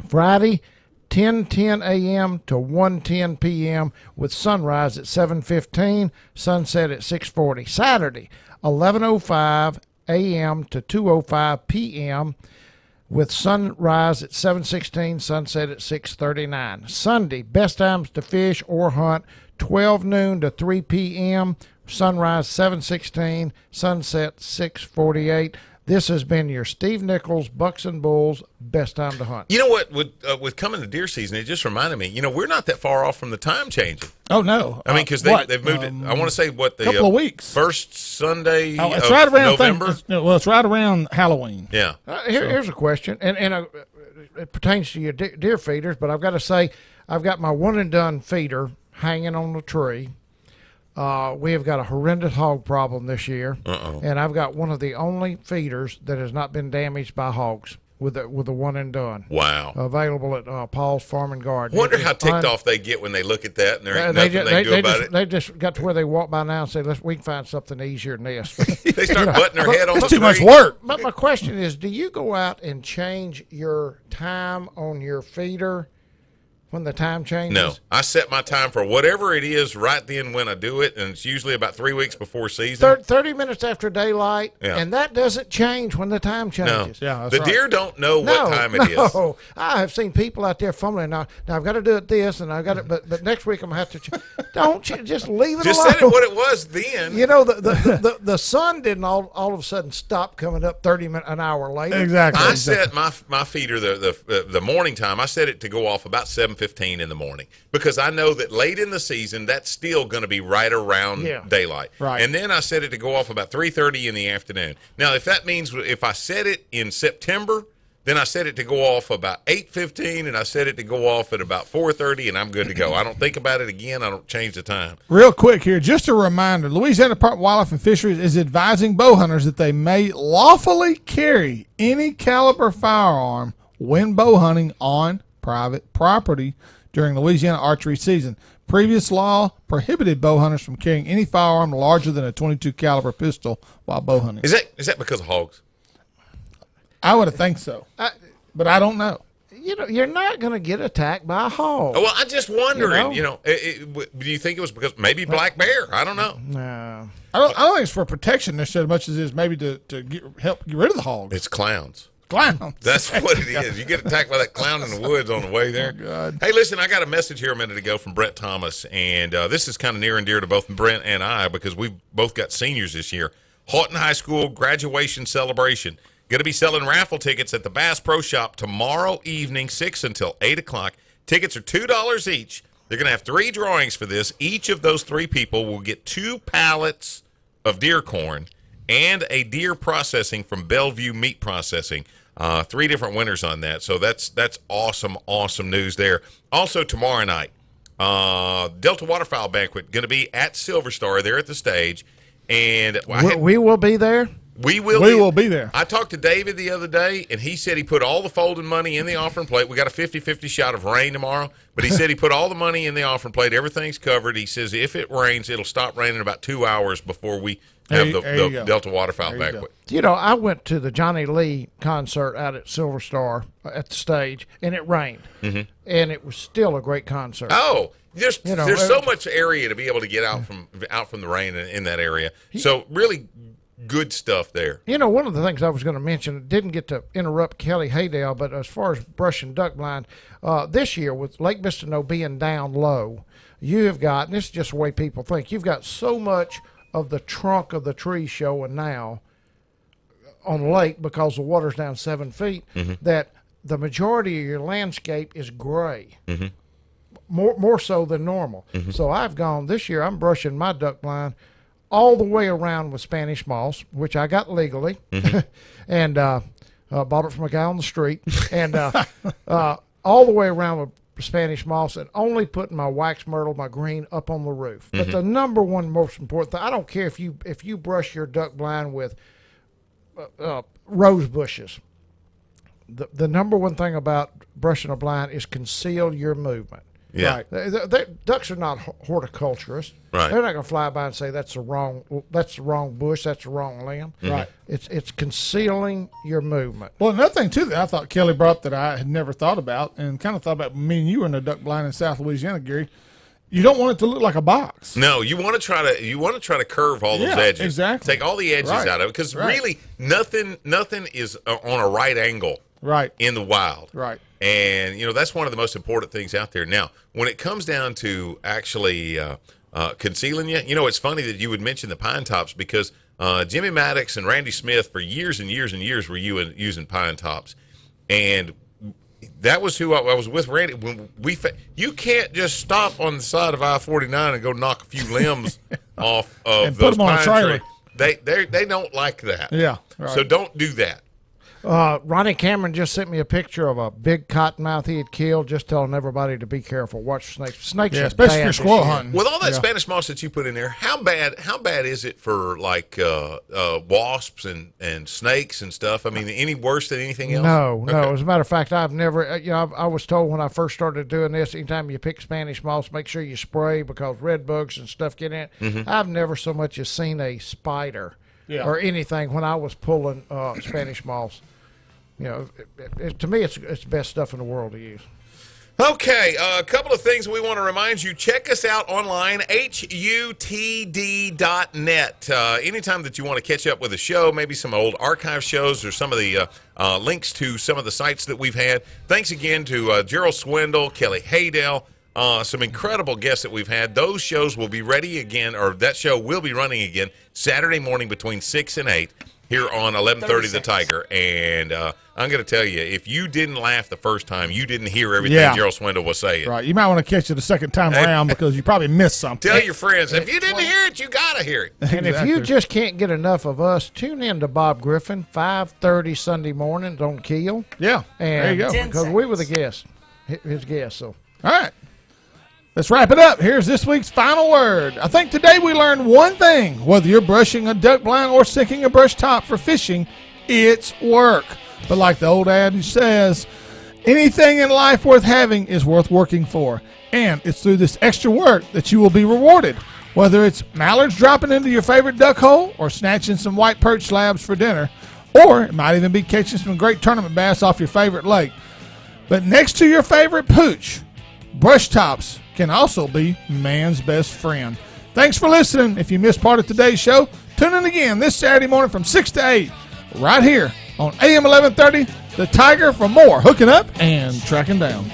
Friday, 10:10 a.m. to 1:10 p.m. with sunrise at 7:15, sunset at 6:40. Saturday, 11:05 a.m. to 2:05 p.m. with sunrise at 7:16, sunset at 6:39. Sunday, best times to fish or hunt, 12 noon to 3 p.m., sunrise 7:16, sunset 6:48. This has been your Steve Nichols Bucks and Bulls Best Time to Hunt. You know what? With coming to deer season, it just reminded me. We're not that far off from the time changing. Oh no! I mean, because they've moved it. I want to say the couple of weeks. First Sunday it's of right around November. It's right around Halloween. Yeah. Here's a question, and it pertains to your deer feeders, but I've got to say, I've got my one and done feeder hanging on the tree. We have got a horrendous hog problem this year, and I've got one of the only feeders that has not been damaged by hogs with a one and done. Wow! Available at Paul's Farm and Garden. Wonder how ticked off they get when they look at that and there ain't nothing they do about it. They just got to where they walk by now and say, we can find something easier than this. They start butting their head on the That's too much tree. work. But my question is, do you go out and change your time on your feeder when the time changes? No, I set my time for whatever it is right then when I do it, and it's usually about 3 weeks before season. 30 minutes after daylight, and that doesn't change when the time changes. No, Yeah, the deer don't know what time it is. No, I have seen people out there fumbling. Now I've got to do it this, and I've got it, but next week I'm gonna have to. Don't just leave it Just alone. set it what it was then. The sun didn't all of a sudden stop coming up 30 minutes an hour later. Exactly. I set my feeder the morning time. I set it to go off about 7:15 in the morning because I know that late in the season that's still going to be right around daylight. Right. And then I set it to go off about 3:30 in the afternoon. Now, if that means if I set it in September, then I set it to go off about 8:15, and I set it to go off at about 4:30, and I'm good to go. I don't think about it again. I don't change the time. Real quick here, just a reminder, Louisiana Department of Wildlife and Fisheries is advising bow hunters that they may lawfully carry any caliber firearm when bow hunting on private property during Louisiana archery season. Previous law prohibited bow hunters from carrying any firearm larger than a .22 caliber pistol while bow hunting. Is that because of hogs? I would think so, but I don't know. You're not going to get attacked by a hog. Oh, well, I'm just wondering. Do you think it was because maybe black bear? I don't know. No. I don't think it's for protection necessarily as much as it is maybe to help get rid of the hogs. It's clowns. Clowns. That's what it is. You get attacked by that clown in the woods on the way there. Oh, God. Hey, listen, I got a message here a minute ago from Brett Thomas, and this is kind of near and dear to both Brent and I because we've both got seniors this year. Houghton High School graduation celebration. Going to be selling raffle tickets at the Bass Pro Shop tomorrow evening, 6 until 8 o'clock. Tickets are $2 each. They're going to have 3 drawings for this. Each of those 3 people will get 2 pallets of deer corn and a deer processing from Bellevue Meat Processing. 3 different winners on that. So that's awesome news there. Also tomorrow night, Delta Waterfowl Banquet going to be at Silver Star there at the stage. And we will be there. We will be there. I talked to David the other day, and he said he put all the folding money in the offering plate. We got a 50-50 shot of rain tomorrow, but he said he put all the money in the offering plate. Everything's covered. He says if it rains, it'll stop raining about 2 hours before we have the Delta Waterfowl Banquet. I went to the Johnny Lee concert out at Silver Star at the stage, and it rained, and it was still a great concert. Oh, there's so much area to be able to get out from the rain in that area. So really good stuff there. One of the things I was going to mention, didn't get to interrupt Kelly Haydale, but as far as brush and duck blind, this year with Lake Bistineau being down low, you have got, and this is just the way people think, you've got so much of the trunk of the tree showing now on a lake because the water's down 7 feet, that the majority of your landscape is gray. More so than normal. So I've gone this year. I'm brushing my duck blind all the way around with Spanish moss, which I got legally, and bought it from a guy on the street, and all the way around with Spanish moss, and only putting my wax myrtle, my green, up on the roof. But the number one most important thing, I don't care if you brush your duck blind with rose bushes. The number one thing about brushing a blind is conceal your movement. Yeah. Right. Ducks are not horticulturists. Right. They're not going to fly by and say that's the wrong bush, that's the wrong limb. Right. It's concealing your movement. Well, another thing too that I thought Kelly brought up that I had never thought about, and kind of thought about me and you were in a duck blind in South Louisiana, Gary. You don't want it to look like a box. No, you want to try to curve all those edges. Exactly. Take all the edges out of it, because really nothing is on a right angle. Right. In the wild. Right. And that's one of the most important things out there. Now, when it comes down to actually concealing you, it's funny that you would mention the pine tops, because Jimmy Maddox and Randy Smith for years and years and years were using pine tops, and that was who I was with. Randy, when you can't just stop on the side of I-49 and go knock a few limbs off of and those put them on a pine trailer. trees. They don't like that. Yeah. Right. So don't do that. Ronnie Cameron just sent me a picture of a big cottonmouth he had killed, just telling everybody to be careful. Watch snakes. Snakes, are especially bad if you're this squirrel year. hunting. With all that Spanish moss that you put in there, how bad is it for like wasps and snakes and stuff? I mean, any worse than anything else? No. Okay. As a matter of fact, I've never. I was told when I first started doing this, anytime you pick Spanish moss, make sure you spray because red bugs and stuff get in it. I've never so much as seen a spider or anything when I was pulling Spanish moss. To me, it's the best stuff in the world to use. Okay, a couple of things we want to remind you. Check us out online, HUTD.net. Anytime that you want to catch up with a show, maybe some old archive shows or some of the links to some of the sites that we've had. Thanks again to Gerald Swindle, Kelly Haydell, some incredible guests that we've had. Those shows will be ready again, or that show will be running again Saturday morning between 6 and 8 here on 1130 The Tiger. And I'm going to tell you, if you didn't laugh the first time, you didn't hear everything Gerald Swindle was saying. Right. You might want to catch it a second time around because you probably missed something. Tell your friends, if you didn't hear it, you got to hear it. And if you just can't get enough of us, tune in to Bob Griffin, 5:30 Sunday mornings on Keel. Yeah. And there you go. Because we were the guests, his guests. So. All right. Let's wrap it up. Here's this week's final word. I think today we learned one thing. Whether you're brushing a duck blind or sinking a brush top for fishing, it's work. But like the old adage says, anything in life worth having is worth working for. And it's through this extra work that you will be rewarded. Whether it's mallards dropping into your favorite duck hole or snatching some white perch slabs for dinner, or it might even be catching some great tournament bass off your favorite lake. But next to your favorite pooch, brush tops can also be man's best friend. Thanks for listening. If you missed part of today's show, tune in again this Saturday morning from 6 to 8 right here on AM 1130, The Tiger, for more hooking up and tracking down.